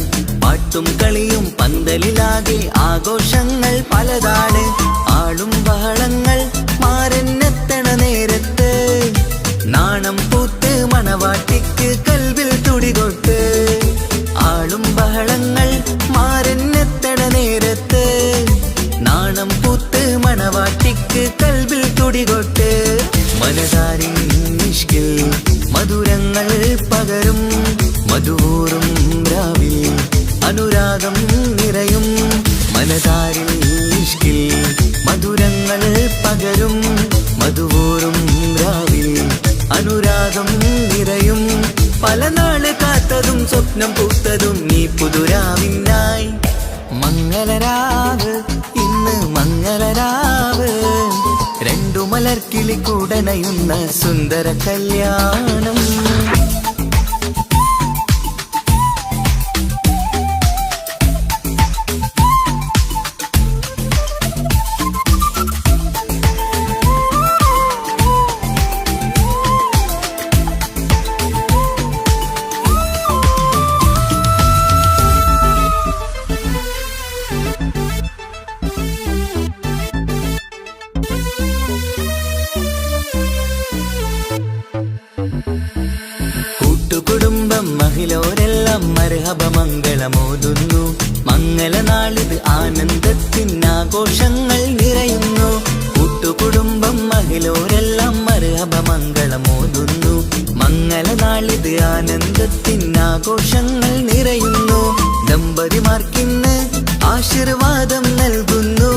പാട്ടും കളിയും പന്തലിലാകെ ആഘോഷങ്ങൾ പലതാണ് ആളും ബഹളങ്ങൾ മാരെന്നെത്തണ നേരത്ത് നാണം പൂത്ത് മണവാട്ടിക്ക് കൽവിൽ തുടികൊട്ട് ആളും ബഹളങ്ങൾ മാരെന്നെത്തണ നേരത്ത് നാണം പൂത്ത് മണവാട്ടിക്ക് കൽവിൽ തുടികൊട്ട് മനതാരിൻ നിഷ്കിൽ മധുരങ്ങൾ പകരും മധുവൂറും രാവിൽ അനുരാഗം നിറയും മനതാരിൽ നിഷ്കിൽ മധുരങ്ങൾ പകരും മധുവൂറും രാവിൽ അനുരാഗം നിറയും പല നാള് കാത്തതും സ്വപ്നം പൂത്തതും നീ പുതുരാവിനായി മംഗളരാവ് ഇന്ന് മലർക്കിളി കൂടനയുന്ന സുന്ദര കല്യാണം. കൂട്ടുകുടുംബം മഹിളോരെല്ലാം മർഹബ മംഗളമോതുന്നു. മംഗളനാളിത് ആനന്ദത്തിനാഘോഷങ്ങൾ നിറയുന്നു. കൂട്ടുകുടുംബം മഹിളോരെല്ലാം മർഹബ മംഗളമോതുന്നു. മംഗളനാളിത് ആനന്ദത്തിനാഘോഷങ്ങൾ നിറയുന്നു. ദമ്പതിമാർക്കിന്ന് ആശീർവാദം നൽകുന്നു.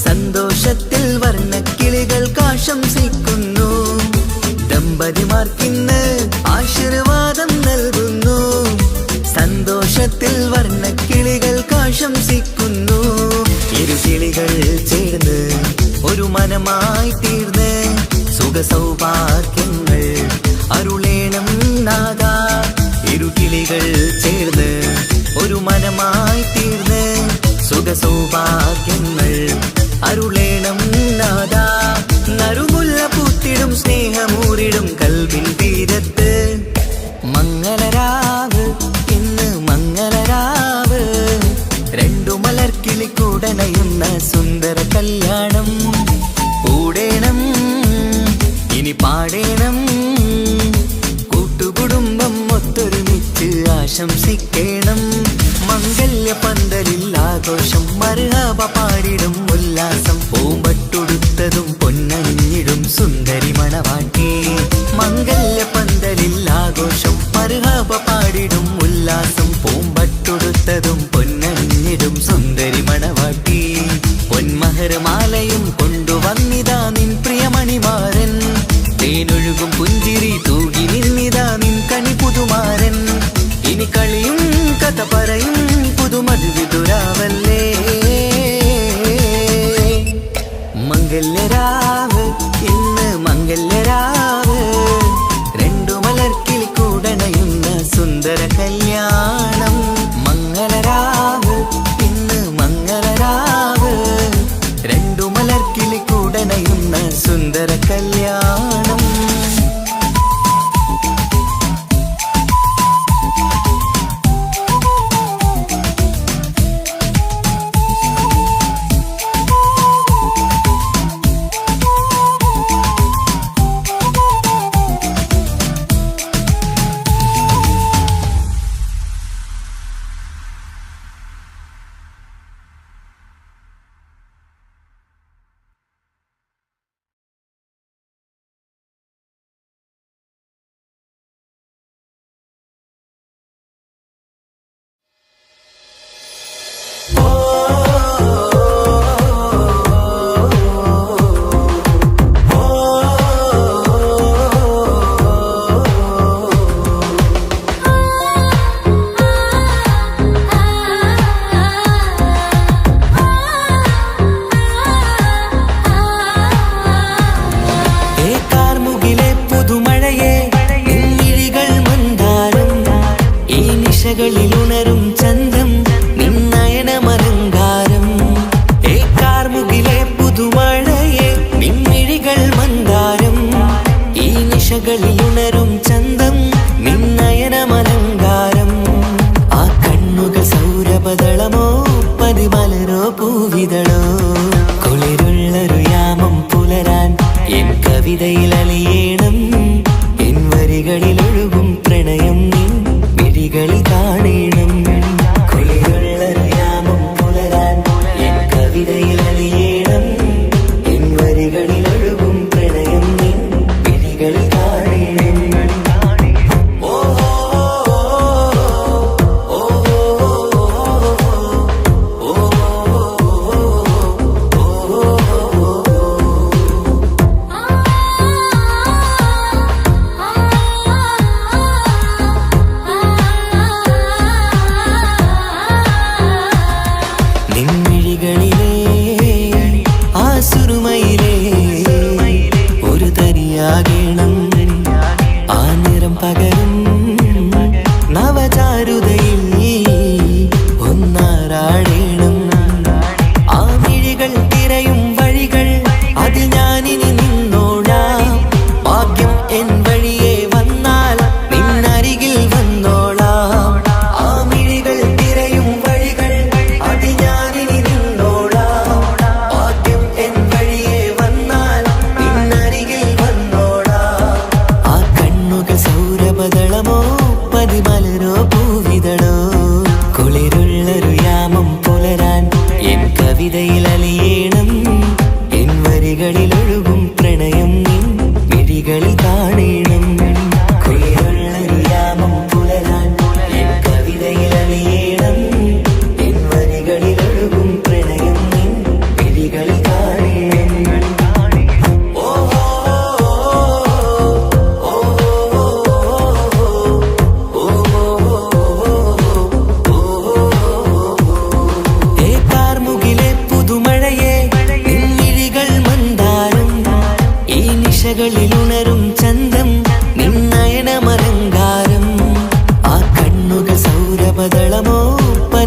സന്തോഷത്തിൽ വർണ്ണക്കിളികൾ ആശംസിക്കുന്നു. ദമ്പതിമാർക്കിന്ന് ആശീർവാദം നൽകുന്നു. സന്തോഷത്തിൽ വർണ്ണക്കിളികൾ ആശംസിക്കുന്നു. ഇരുകിളികൾ ചേർന്ന് ഒരു മനമായി തീർന്ന് സുഖസൗഭാഗ്യങ്ങൾ അരുളേണം നാഥ. ഇരുകിളികൾ ചേർന്ന് ഒരു മനമായി തീർന്ന് സുഖസൗഭാഗ്യങ്ങൾ അരുളേണം നാഥ. നറുമുല്ല പൂത്തിടും സ്നേഹമൂരിടും കൽവിൻ തീരത്ത് മംഗളരാവ് ഇന്ന് മംഗളരാവ്. രണ്ടു മലർക്കിളി കൂടനയുന്ന സുന്ദര കല്യാണം. കൂടേണം ഇനി പാടേണം. കൂട്ടുകുടുംബം ഒത്തൊരുമിച്ച് ആശംസിക്കണം. മംഗല്യ പന്തലിൽ ആഘോഷം മർഹബ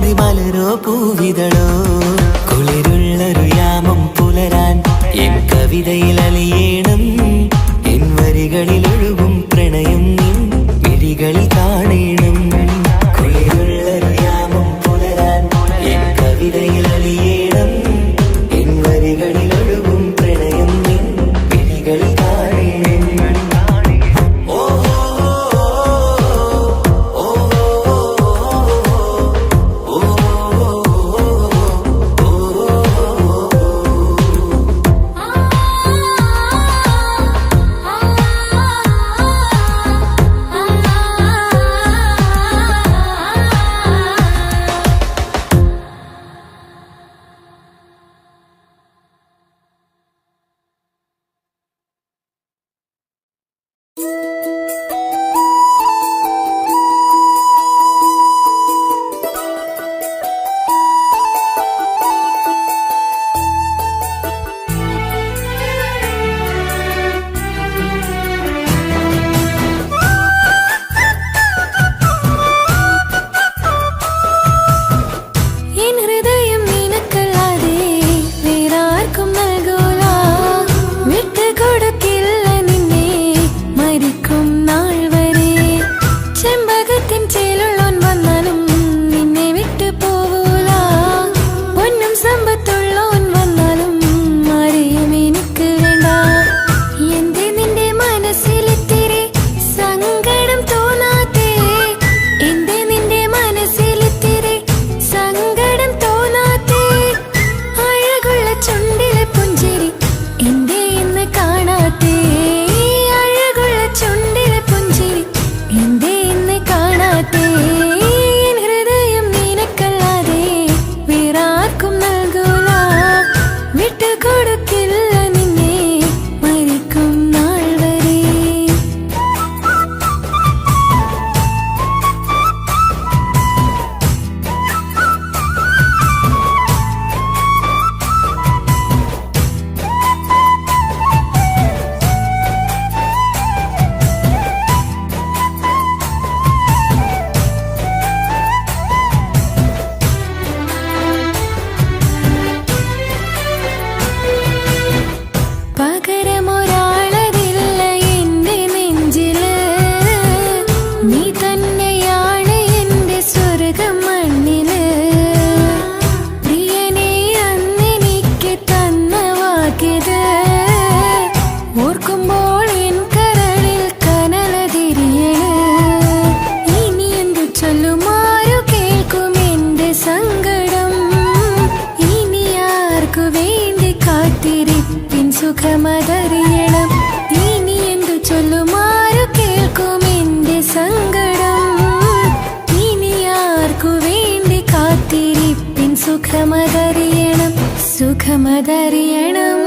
മതിമലരോ പൂവിതളോ കുളിരുള്ളൊരു യാമം പുലരാൻ എൻ കവിതയിൽ അലിയേണം എൻ വരികളിൽ ഒഴുകും പ്രണയം നിൻ മിഴികളിൽ കാണേണം കുളിരുള്ളൊരു യാമം പുലരാൻ എൻ കവിതയിൽ അലിയേണം എൻ വരികളിൽ ഒഴുകും പ്രണയം നിൻ മിഴികളിൽ കാണേണം സുഖമതറിയണം ഇനി എന്തു ചൊല്ലുമാരു കേൾക്കും എന്റെ സങ്കടം ഇനി ആർക്കു വേണ്ടി കാത്തിരിപ്പിൻ സുഖമതറിയണം സുഖമതറിയണം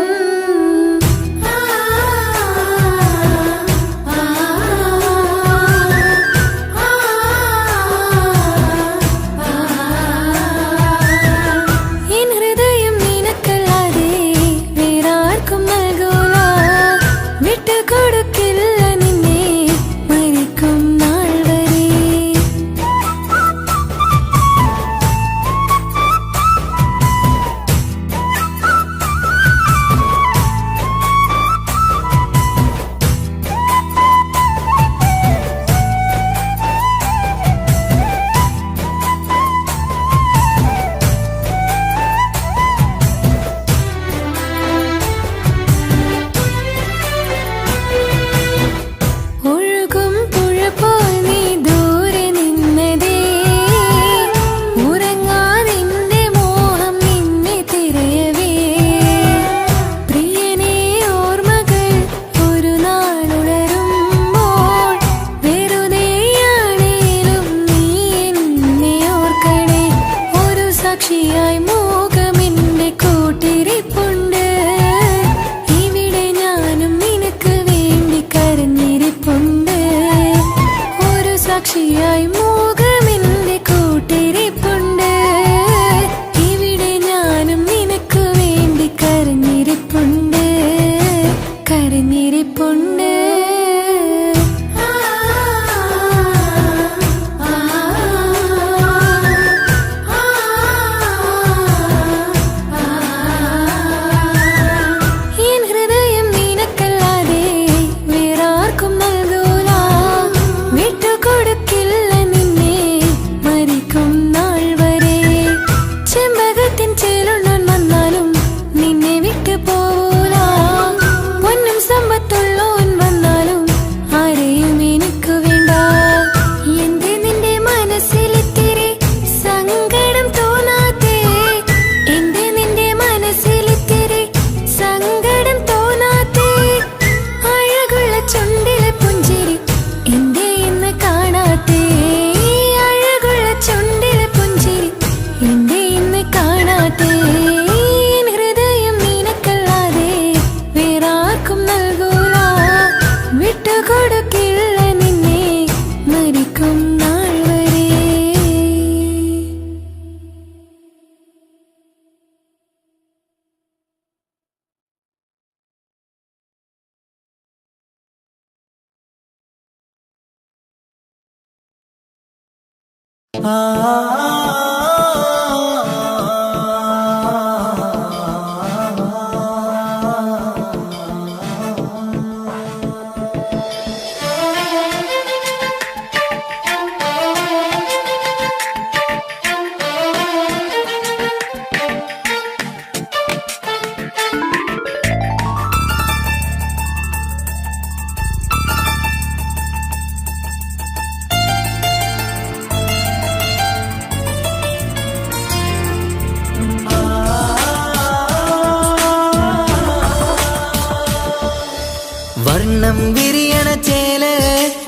വർണ്ണം വിരിയണ ചേല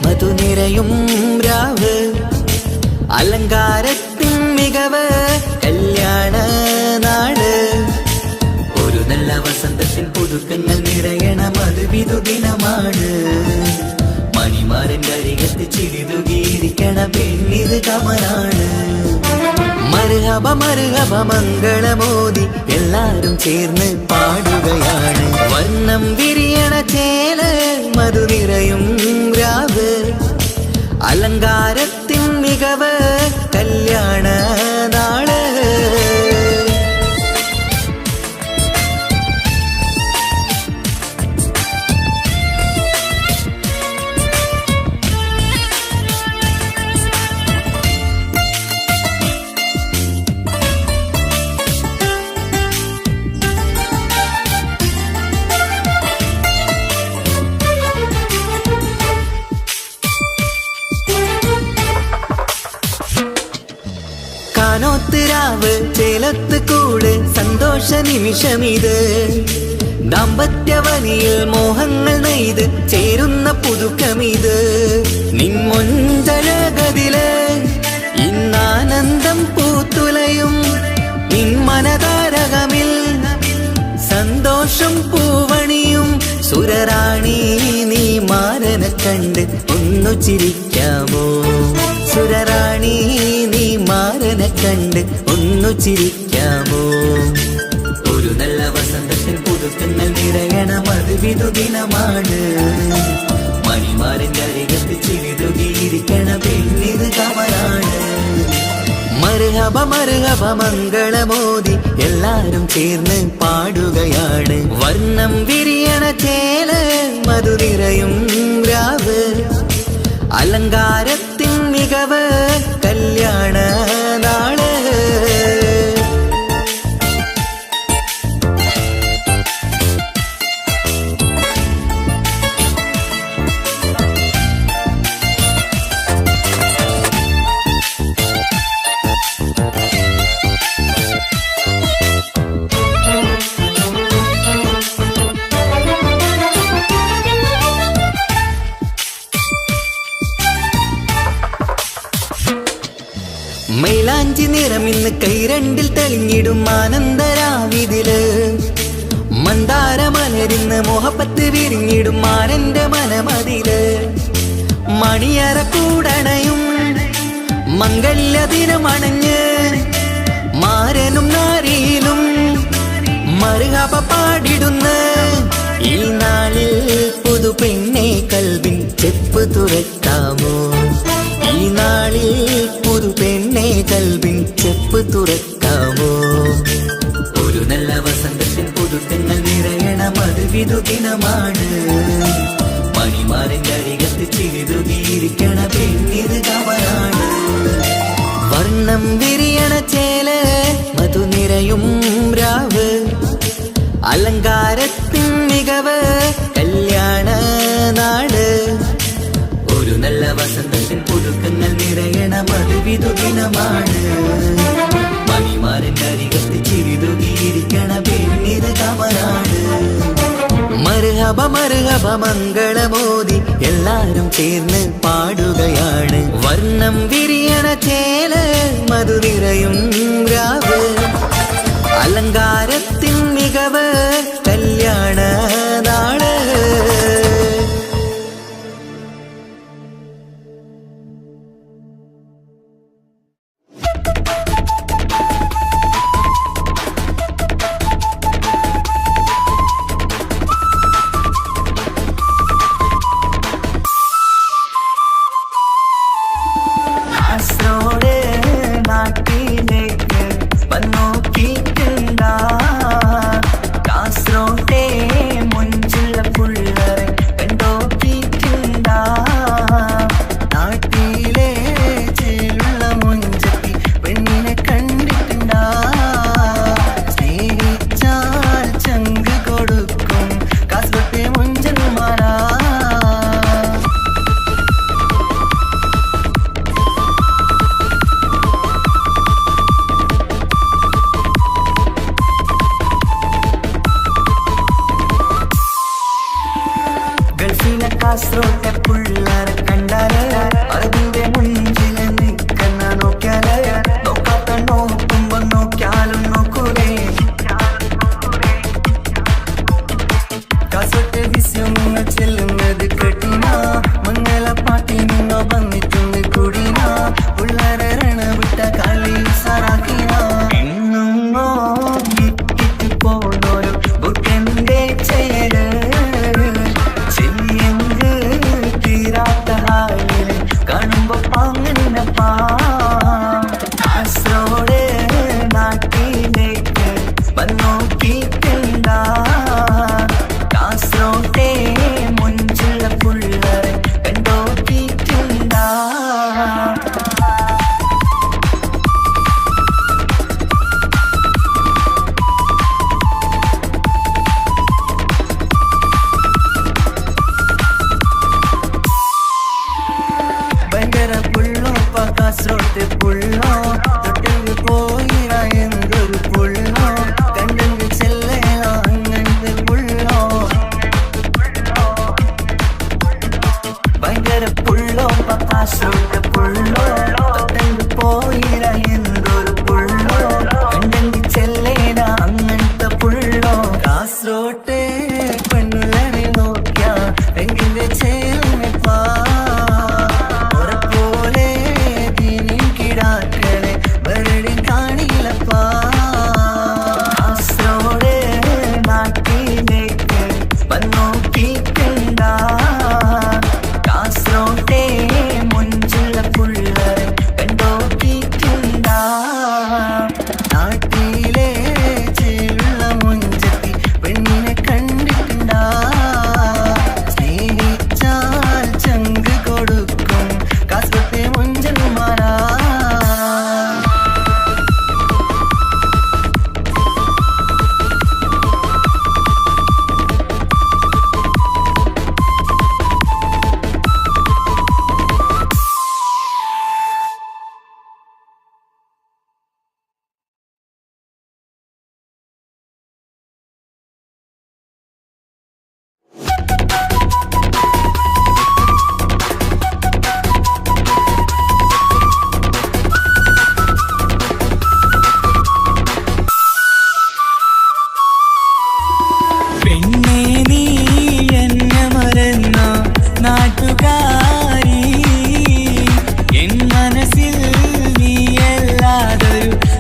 മധുനിരയും രാവ് അലങ്കാരത്തിൻ മികവ് കല്യാണ നാട് ഒരു നല്ല വസന്തത്തിൽ പുതുക്കങ്ങൾ നിറയണ മധുവിധു ദിനമാണ് മണിമാരന്റെ അരികത്ത് ചിരിതുകീരിക്കണ പെണ്ണിത് കമലാണ് മർഹബ മർഹബ മംഗളമോദി എല്ലാരും ചേർന്ന് പാടുകയാണ് വർണ്ണം വിരിയണ ചേല മധുനിരയും രാവ് അലങ്കാരത്തിൻ മികവ് കല്യാണ നാള് കാനോത്തിരാവ് ചേലത്ത് കൂട് സന്തോഷ നിമിഷമിത് ദാമ്പത്യവനിയിൽ മോഹങ്ങൾ നെയ്ത് ചേരുന്ന പുതുക്കമിത് നിൻമൊഞ്ചഴകതില് ഇന്നാനന്ദം പൂത്തുലയും നിൻ മനതാരകമിൽ സന്തോഷം പൂവണിയും സുരറാണി നീ മാരനെ കണ്ട് ഒന്നു ചിരിക്കാമോ സുരറാണി നീ മാരനെ കണ്ട് ഒന്നു ചിരിക്കാമോ ഒരു നല്ല വസന്തത്തിൽ പുതുക്കങ്ങൾ നിറയണ മധുവിധു ദിനമാണ് മണിമാരന്റെ അരികത്ത് ചിരിതുകീരിക്കണ പെണ്ണിത് കമലാണ് മർഹബ മർഹബ മംഗളമോദി എല്ലാരും ചേർന്ന് പാടുകയാണ് വർണ്ണം വിരിയണ ചേല മധുനിരയും രാവ് അലങ്കാരത്തിൻ മികവ് കല്യാണ നാള് മൈലാഞ്ചി നിറമിന്ന് കൈരണ്ടിൽ തെളിഞ്ഞിടും ആനന്ദരാവിതില് മന്ദാരമലരിന്ന് മോഹപ്പത്ത് വിരിഞ്ഞിടും മാനന്റെ മനമതില് മണിയറ കൂടണയും മംഗല്യ ദിനമണഞ്ഞ് മാരനും നാരിയിലും മർഹബ പാടിടുന്ന ഈ നാളിൽ പുതു പെണ്ണെ കൽവിൻ ചെപ്പ് തുറക്കാമോ ഈ നാളിൽ പുതു പെണ്ണെ കൽവിൻ ചെപ്പ് തുറക്കാമോ ഒരു നല്ല വസന്തത്തിൽ പുതുക്കങ്ങൾ നിറയണ മധുവിധു ദിനമാണ് മണിമാരന്റെ അരികത്ത് ചിരിതുകീരിക്കണ പെണ്ണിത് കമലാണ് വർണ്ണം വിരിയണ ചേല മധുനിരയും രാവ് അലങ്കാരത്തിൻ മികവ് കല്യാണ നാട് ഒരു നല്ല വസന്തത്തിൽ പുതുക്കങ്ങൾ നിറയണ മധുവിധു ദിനമാണ് മണിമാരന്റെ അരികത്ത് ചിരിതുകീരിക്കണ പെണ്ണിത് കമലാണ് മർഹബ മർഹബ മംഗളമോദി എല്ലാരും ചേർന്ന് പാടുകയാണ് വർണ്ണം വിരിയണ ചേല മധുനിരയും രാവ് അലങ്കാരത്തിൻ മികവ് കല്യാണ നാള് കാസർഗോഡ്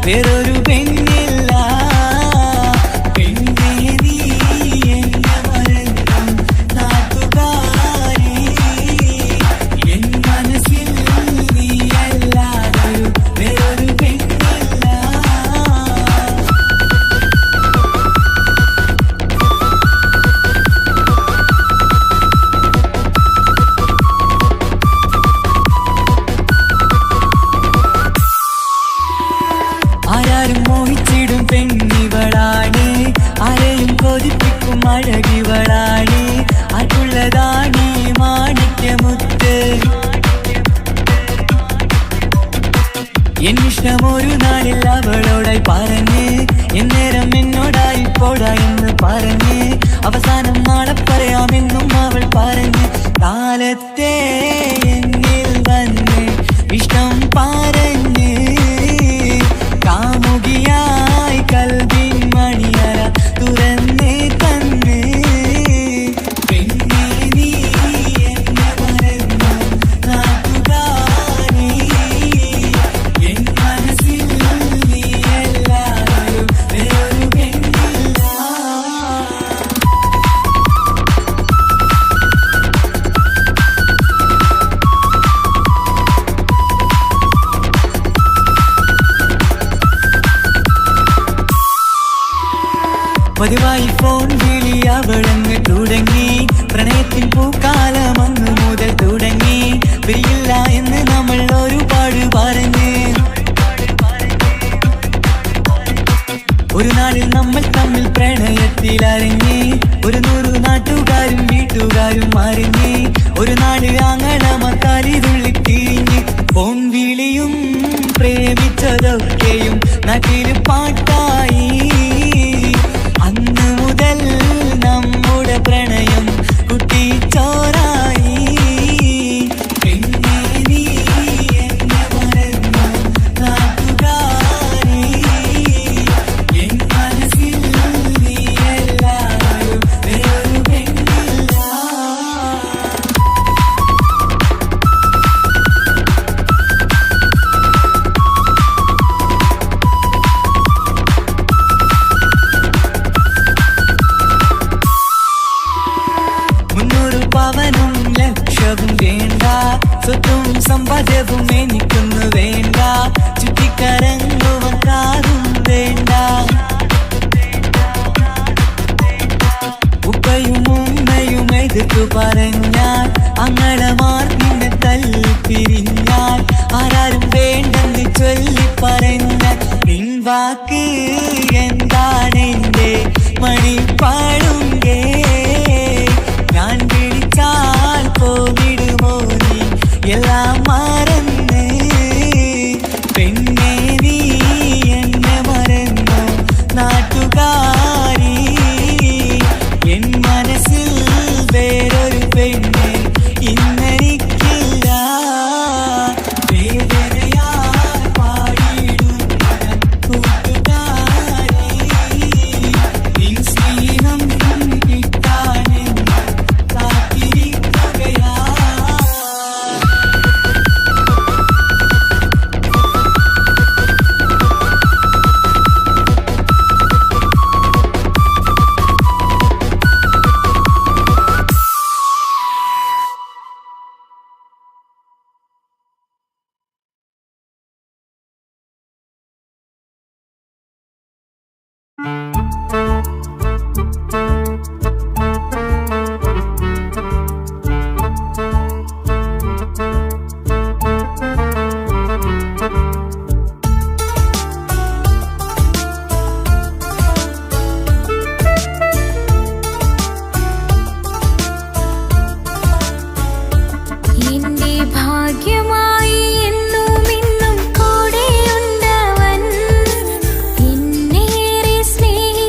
വേറൊരു പെണ്ണില്ല. പെണ്ണേ നീ എന്നെ മറന്നു നാട്ടുകാരി, എൻ മനസ്സിൽ നീയല്ലാതൊരു വേറൊരു പെണ്ണില്ല. ആരാരും മോഹിച്ചിടും പെണ്ണിവളാണ്, ആരെയും കൊതിപ്പിക്കും അഴകിവളാണ്. ആർക്കുള്ളതാണ് മാണിക്യമുത്ത്, എന്നിഷ്ടം ഒരു നാളിൽ അവളോടായി പറഞ്ഞ്, എന്നേരം എന്നോടായി പോടാ എന്ന് പറഞ്ഞ്, അവസാനം നാളെ പറയാമെന്നും അവൾ പറഞ്ഞ്, കാലത്തെ എന്നിൽ വന്ന് ഇഷ്ടം പറഞ്ഞ്, കാമുകിയായി കൽവിൻ മണിയറ തുറന്ന് തന്ന്. പെണ്ണേ നീ എന്നെ മറന്നു നാട്ടുകാരി, എൻ മനസ്സിൽ നീയല്ലാതൊരു വേറൊരു പെണ്ണില്ല. പതിവായി ഫോൺ വിളി അവളങ്ങ് തുടങ്ങി, പ്രണയത്തിൻ പൂക്കാലം അന്ന് മുതൽ തുടങ്ങി. പിരിയില്ല എന്ന് നമ്മൾ ഒരുപാട് പറഞ്ഞ്, ഒരു നാളിൽ നമ്മൾ തമ്മിൽ പ്രണയത്തിലറിഞ്ഞ്, 100 നാട്ടുകാരും വീട്ടുകാരും അറിഞ്ഞ്, ഒരു നാട് ആങ്ങളമക്കാലിതുള്ളി തിരിഞ്ഞ്. ഫോൺ വിളിയും പ്രേമിച്ചതൊക്കെയും നാട്ടിൽ പാട്ടായി. അന്ന് മുതൽ നമ്മുടെ പ്രണയം കുട്ടിച്ചോറായി. പെണ്ണേ നീ എന്നെ മറന്നു നാട്ടുകാരി, എൻ മനസ്സിൽ നീയല്ലാതൊരു വേറൊരു പെണ്ണില്ല. പവനും ലക്ഷവും വേണ്ട, സ്വത്തും സമ്പാദ്യവും എനിക്കൊന്നു വേണ്ട, ചുറ്റിക്കറങ്ങുവാൻ കാറും വേണ്ട. ഉപ്പയും ഉമ്മയും എതിർത്തു പറഞ്ഞാൽ, അങ്ങളമാർ നിന്നെ തല്ലിപ്പിരിഞ്ഞാൽ, ആരാരും വേണ്ടെന്ന് ചൊല്ലി പറഞ്ഞാൽ, നിൻ വാക്ക് എന്താണെന്റെ മണിപ്പാടുങ്കേ. ഞാൻ വിളിച്ചാൽ പോവിടുമോ നീ എല്ലാം മറന്ന്. പെണ്ണേ നീ എന്നെ മറന്നു നാട്ടുകാരി, എൻ മനസ്സിൽ വേറൊരു പെണ്ണ് ഇന്നെനിക്കില്ല. വേദനയാൽ പാടിയിടുന്ന കൂട്ടുകാരി, നിൻ സ്നേഹം കിട്ടാനെന്ന് കാത്തിരിക്കുകയാ. എന്നും ഇന്നും കൂടെയുണ്ടവൻ, എന്നേറെ സ്നേഹി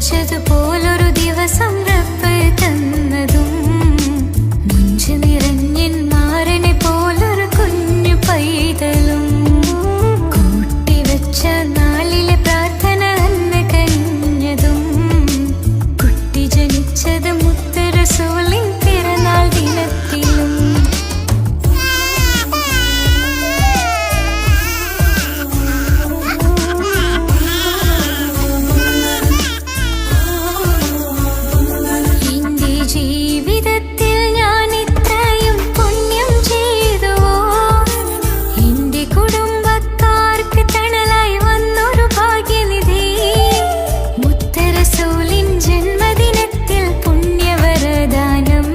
വെച്ചതുപോലൊരു ദിവസം റബ്ബ് തന്നതും മുഞ്ചു നിറഞ്ഞൻ മാരനെ പോലൊരു കുഞ്ഞു പൈതലും കൂട്ടിവെച്ച നാളിലെ പ്രാർത്ഥന അന്ന് കഴിഞ്ഞതും കുട്ടി ജനിച്ചത് മുത്ത് റസൂലിൻ പിറന്നാൾ ദിനത്തിലും ജീവിതത്തിൽ ഞാൻ ഇത്രയും പുണ്യം ചെയ്തുവോ എന്റെ കുടുംബക്കാർക്ക് തണലായി വന്നൊരു ഭാഗ്യനിധി മുത്ത് റസൂലിൻ ജന്മദിനത്തിൽ പുണ്യവരദാനം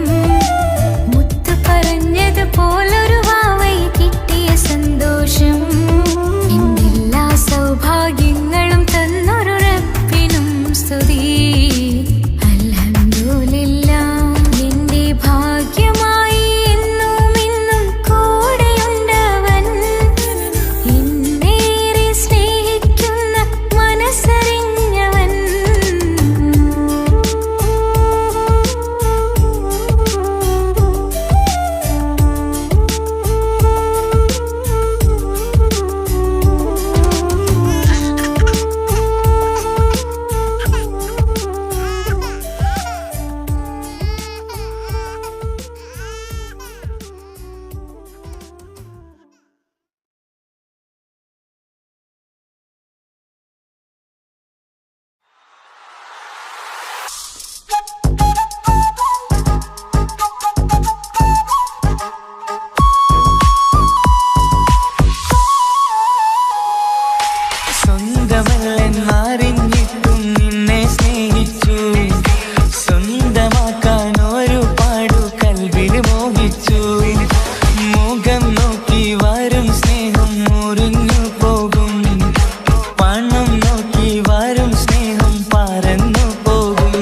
മുത്ത് പറഞ്ഞതുപോലൊരു വാവൈ കിട്ടിയ സന്തോഷം എന്റെ എല്ലാ സൗഭാഗ്യങ്ങളും തന്നൊരു റബ്ബിനും സ്തുതി ഭാഗ്യമായി എന്നും ഇന്നും കൂടെയുണ്ടവൻ എന്നേറെ സ്നേഹിക്കുന്ന മനസ്സറിഞ്ഞവൻ സ്വന്തമല്ലെന്നറിഞ്ഞിട്ടും നിന്നെ സ്നേഹിച്ചു സ്വന്തമാക്കാൻ ഒരുപാടു കൽവിൽ മോഹിച്ചു മുഖം നോക്കി വരും സ്നേഹം മുറിഞ്ഞു പോകും പണം നോക്കി വരും സ്നേഹം പറന്നു പോകും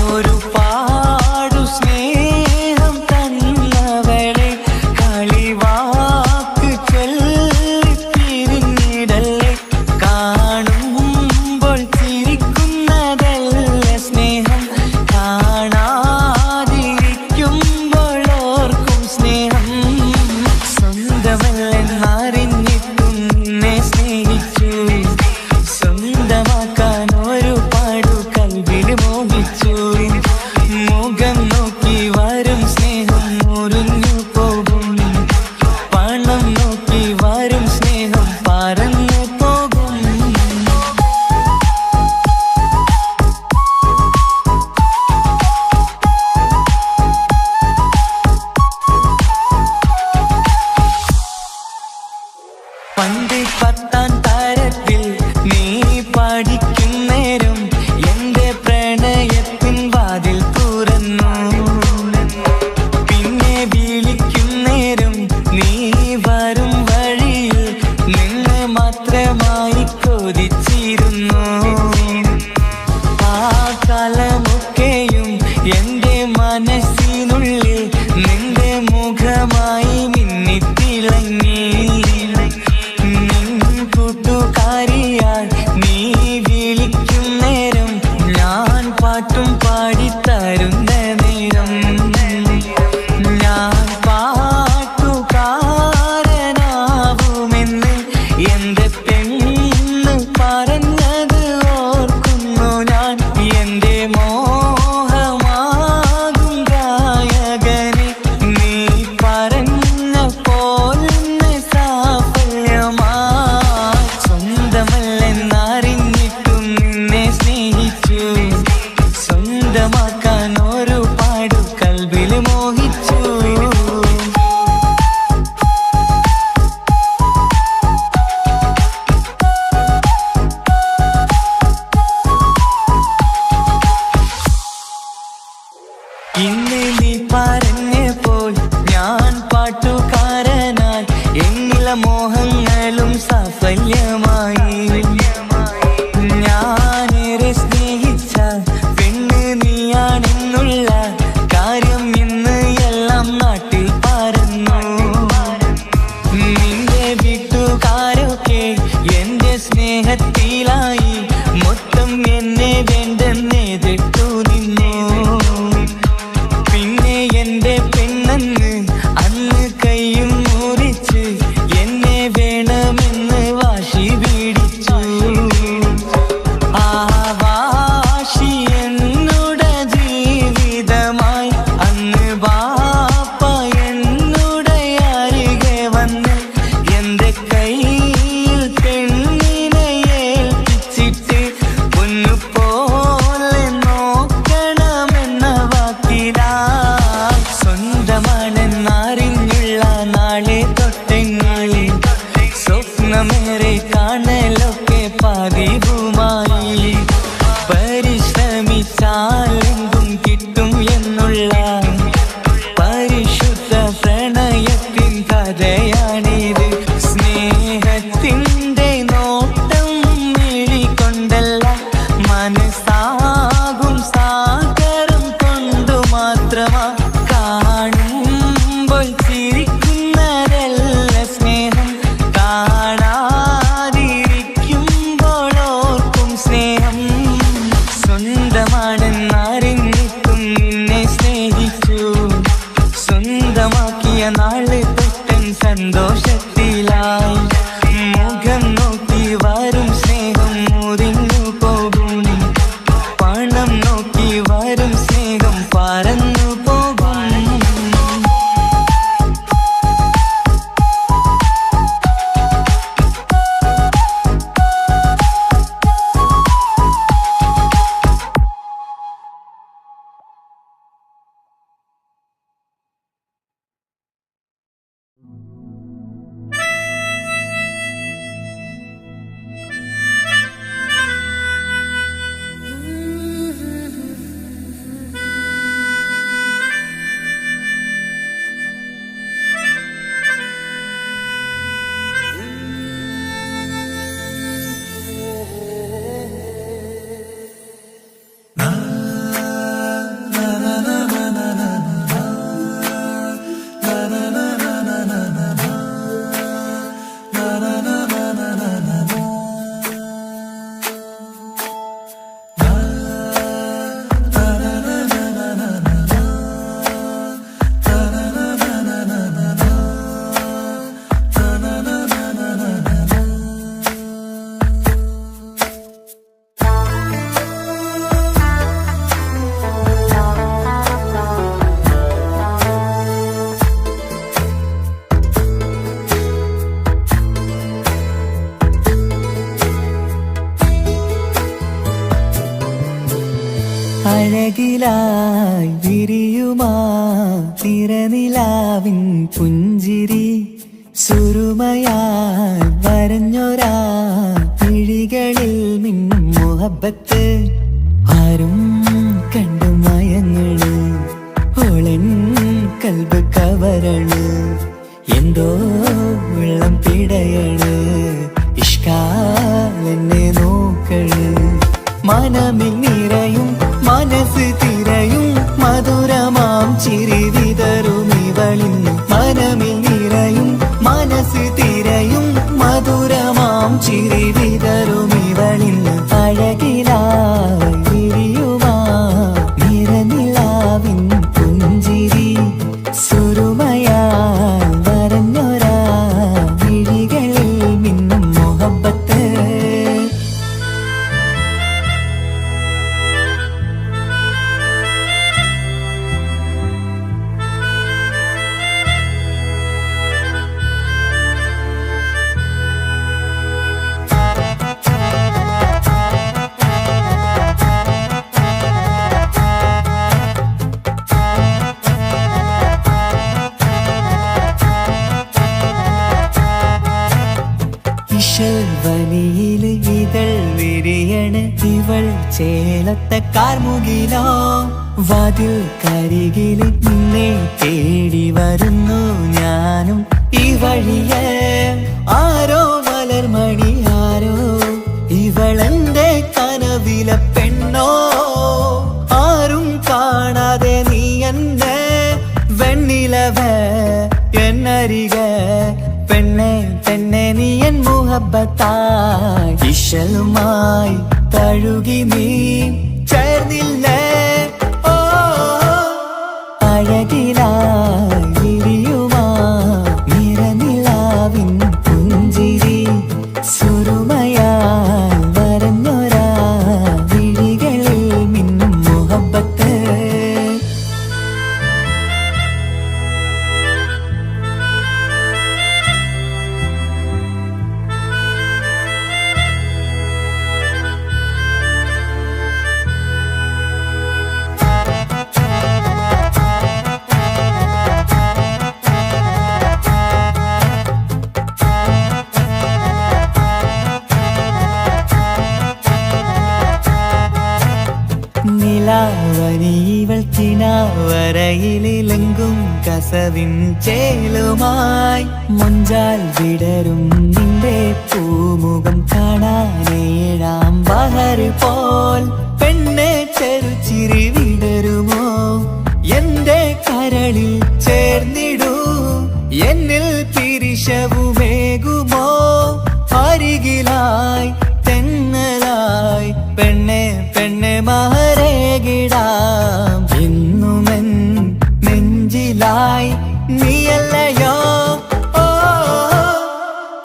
ഒരുപാടു സ്നേഹം തന്നവളെ കളിവാക്ക് ചൊല്ലി പിരിഞ്ഞിടല്ലേ കാണുമ്പോൾ ചിരിക്കുന്നതല്ല സ്നേഹം കാണാതിരിക്കുമ്പോൾ ഓർക്കും സ്നേഹം സ്വന്തമല്ലെന്നറിഞ്ഞിട്ടും നിന്നെ സ്നേഹിച്ചു സ്വന്തമാക്കാൻ ഒരുപാടു കൽവിൽ മോഹിച്ചു മുഖം നോക്കി വരും സ്നേഹം മുറിഞ്ഞു പോകും പണം നോക്കി വരും സ്നേഹം പറന്നു പോകും പണ്ട് 10ാം തരത്തിൽ നീ പഠിക്കുന്നേരം എന്റെ പ്രണയത്തിൻ വാതിൽ തുറന്നു പിന്നെ വിളിക്കുന്നേരം നീ വരും വഴിയിൽ നിന്നെ മാത്രമായി കൊതിച്ചിരുന്നു ആ കാലമൊക്കെയും എന്റെ മനസ്സിനുള്ളിൽ നിന്റെ മുഖമായി മിന്നിത്തിളങ്ങി കൂട്ടുകാരിയാൽ നീ വിളിക്കുന്നേരം ഞാൻ പാട്ടും പാടിത്തരുന്ന നേരം ഞാൻ പാട്ടുകാരനാവുമെന്ന് എന്റെ പെണ്ണ് പറഞ്ഞത് ഓർക്കുന്നു ഞാൻ എന്റെ മോഹമാകും ഗായകനെ നീ പറഞ്ഞ പോലെ സാഫല്യമാ സ്വന്തമല്ലെന്നറിഞ്ഞിട്ടും നിന്നെ സ്നേഹിച്ചു മനസ്സാകും സാഗരം കൊണ്ടു മാത്രമാ കാണുമ്പോൾ ചിരിക്കുന്നതല്ല സ്നേഹം കാണാതിരിക്കുമ്പോൾ ഓർക്കും സ്നേഹം സ്വന്തമാണെന്നറിഞ്ഞിട്ടും നിന്നെ സ്നേഹിച്ചു സ്വന്തമാക്കിയ നാള് തൊട്ടൻ സന്തോഷത്തിലായി മുഖം നോക്കി വരും സ്നേഹം മുറിഞ്ഞു പോകും പണം നോക്കി വരും സ്നേഹം പറന്നു പോകും അഴകിലായി വിരിയുമാ തിരനിലാവിൻ പുഞ്ചിരി സുരുമയായി വരഞ്ഞൊരാ വിഴികളിൽ മിന്നും മുഹബത്ത് ആരും കണ്ടു മയങ്ങള് ഓളൻ കൽബ് കവരണ് എന്തോ വെള്ളം പിടയണ് ഇഷ്കാലെന്നെ നോക്കള് മനമിൽ നിറയും മനസ്സ് തിരയും മധുരമാം ചിരി വിതറും ഇവളിന്ന് മനമിൽ നിറയും മനസ്സ് തിരയും മധുരമാം ചിരി വിതറും ഇവളിന്ന് അഴകിലായി വിരിയുമാ നിറനിലാവിൻ പുഞ്ചിരി സുരുമയാൽ വരഞ്ഞൊരാ വിഴികളിൽ മിന്നും മുഹബത്ത് വനിയില് ഇതൾ വിരിയണ് ഇവൾ ചേലത്തെ കാർമുകിലോ വാതിൽ കരികില് നിന്നെ തേടി വരുന്നു ഞാനും ഈ വഴിയെ ആരോ മലർമണി ആരോ ഇവളെന്റെ കനവിലെ പെണ്ണോ ആരും കാണാതെ നീ എന്നെ വെണ്ണിലവ എന്നരിക പെണ്ണെ പെണ്ണെ നീ എൻ മുഹബത്തായി ഇശലുമായി തഴുകി നീ ചേർന്നില്ലേ ഓ അഴകിലായി വിരിയുമാ നിറനിലാവിൻ പുഞ്ചിരി സുരുമയാൽ വരഞ്ഞൊരാ വിഴികളിൽ മിന്നും മുഹബത്ത് നിലാവനിവൾ കിനാവരയിലെങ്കും കസവിൻ ചേലുമായി മൊഞ്ചാൽ വിടരും നിന്റെ പൂമുഖം കാണാനേഴാം ബഹർ പോൽ പെണ്ണെ ചെറുചിരി വിടരുമോ എന്റെ കരളിൽ ചേർന്നിടൂ എന്നിൽ പിരിശവുമേകുമോ അരികിലായി തെന്നലായി പെണ്ണെ പെണ്ണെ മഹരേകിടാം എന്നുമെൻ നെഞ്ചിലായി നീയല്ലയോ ഓ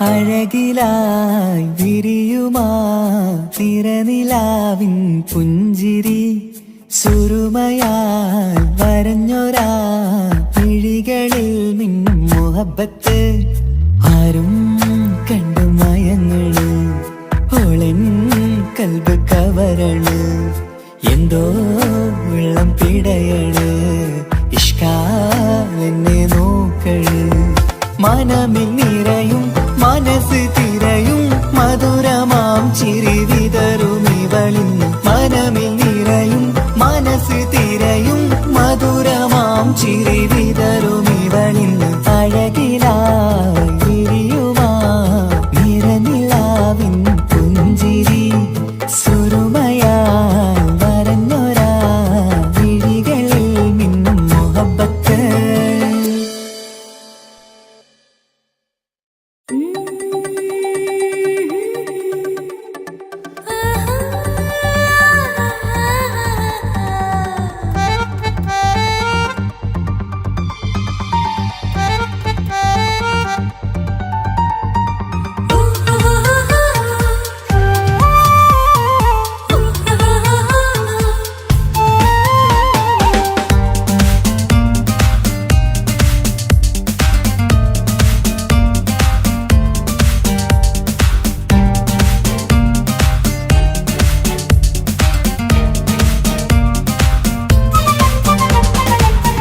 അഴകിലായി വിരിയുമാ തിരനിലാവിൻ പുഞ്ചിരി സുരുമയാൽ വരഞ്ഞൊരാ വിഴികളിൽ മിന്നും മുഹബത്ത് ആരും കണ്ടു മയങ്ങള് ഓളൻ കൽബ് കവരണ് എന്തോ വെള്ളം പിടയണ് ഇഷ്കാലെന്നെ നോക്കള് മനമിൽ നിറയും മനസ്സ് തിരയും മധുരമാം ചിരി വിതറും ഇവളിൻ മനമിൽ നിറയും മനസ്സ് തിരയും മധുരമാം ചിരി വിതറും ഇവളിൻ അഴകിലായി വിരിയുമാ നിറനിലാവിൻ പുഞ്ചിരി സുരുമയാൽ വരഞ്ഞൊരാ വിഴികളിൽ മിന്നും മുഹബത്ത്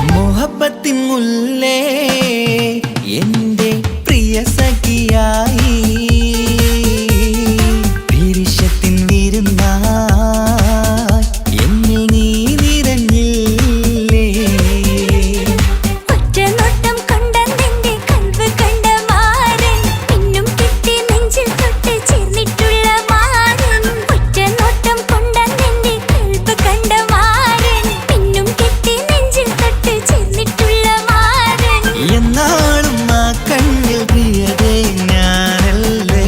മുഹബത്തിൻ മുല്ലേ എന്റെ പ്രിയ സഖിയായി പിരിശത്തിൻ വിരുന്നായി എന്നിൽ നീ നിറഞ്ഞില്ലേ ഒറ്റ നോട്ടം കൊണ്ടെന്റെ കൽബ് കണ്ട മാരൻ പിന്നും കിട്ടി നെഞ്ചിൽ തൊട്ട് ചേർന്നിട്ടുള്ള മാരൻ ഒറ്റ നോട്ടം കൊണ്ടെന്റെ കൽബ് കണ്ട മാരൻ പിന്നും കിട്ടി നെഞ്ചിൽ തൊട്ട് ചേർന്നിട്ടുള്ള മാരൻ എന്നാളും ആ കണ്ണിൽ പ്രിയതേ ഞാനല്ലേ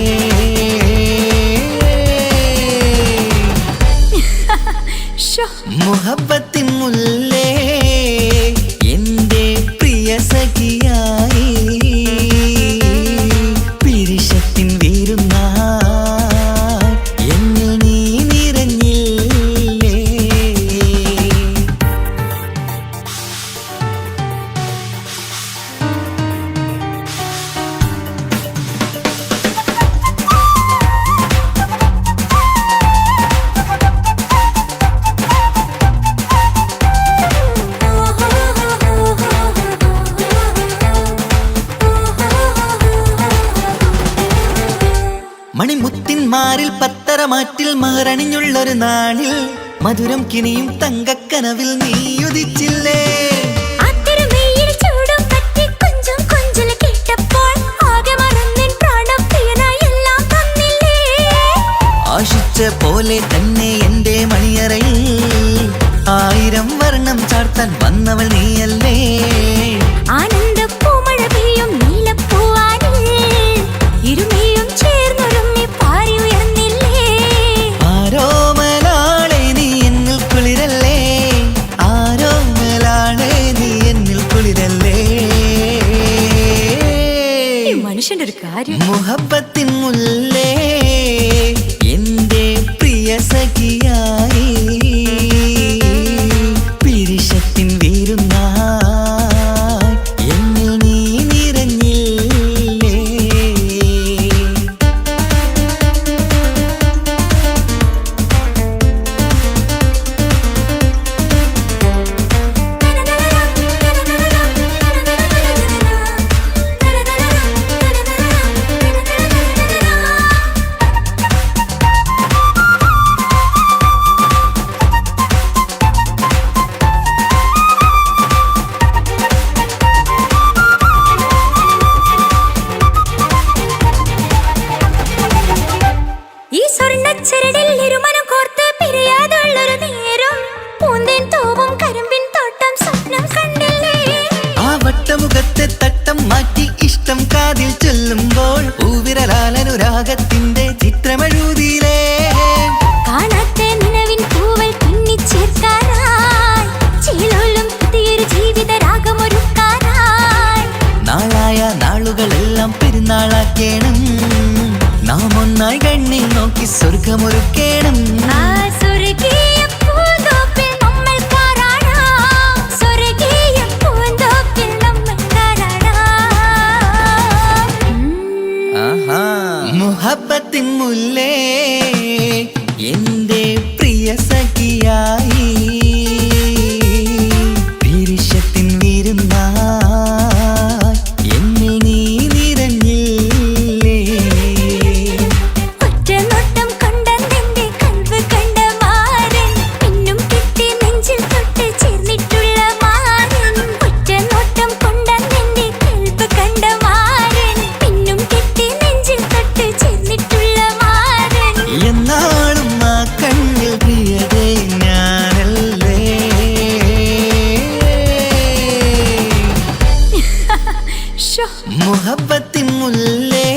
ഷോ മുഹബത്തിൻ മുല്ലേ എന്റെ പ്രിയ സഖിയായി പിരിശത്തിൻ വിരുന്നായി എന്നിൽ നീ നിറഞ്ഞില്ലേ മണിമുത്തിന്മാരിൽ പത്തരമാറ്റിൽ മഹറണിഞ്ഞുള്ളൊരു നാളിൽ മധുരം കിനിയും തങ്കക്കനവിൽ നീയുദിച്ചില്ലേ ആത്തിരമേയിൽ ചൂടും പറ്റി കൊഞ്ചും കൊഞ്ചല് കേട്ടപ്പോൾ ആകെ മറന്നിൻ പ്രാണപ്രിയനായി എല്ലാം തന്നില്ലേ ആശിച്ച പോലെ തന്നെ എന്റെ മണിയറയിൽ 1000 വർണ്ണം ചാർത്താൻ വന്നവൾ നീയല്ലേ ആനന്ദ പൂമഴ പെയ്യും നീലപ്പൂവാനിൽ ഇരുമേയും ചേർന്നൊരുമ്മി പാരി ഉയർന്നില്ലേ ആരോമലാളെ നീ എന്നിൽ കുളിരല്ലേ ആരോമലാളെ നീ എന്നിൽ കുളിരല്ലേ ഈ മനുഷ്യന്റെ ഒരു കാര്യം മുഹബത്തിൻ മുല്ലേ എന്റെ പ്രിയ സഖിയായി പിരിശത്തിൻ വിരുന്നായി സ്വർഗമൊരുക്കേണം. ആ സ്വർഗീയ പൂന്തോപ്പിൽ നമ്മൾ പാറാടാം. സ്വർഗീയ പൂന്തോപ്പിൽ നമ്മൾ പാറാടാം. മുഹബത്തിൻ മുല്ലേ എന്റെ പ്രിയ സഖിയായി വിരിശത്തിൻ വിരുന്നായി എന്നിൽ നീ നിറഞ്ഞില്ലേ. ഒറ്റ നോട്ടം കൊണ്ടെന്റെ കൽവ് കണ്ട മാരൻ പിന്നും കിട്ടി നെഞ്ചിൽ തൊട്ട് ചേർന്നിട്ടുള്ള മാരൻ. ഒറ്റ നോട്ടം കൊണ്ടെന്റെ കൽവ് കണ്ട മാരൻ പിന്നും കിട്ടി നെഞ്ചിൽ തൊട്ട് ചേർന്നിട്ടുള്ള മാരൻ. എന്നാളും ആ കണ്ണിൽ പ്രിയതേ ഞാനല്ലേ. ശോ മുഹബത്തിൻ മുല്ലേ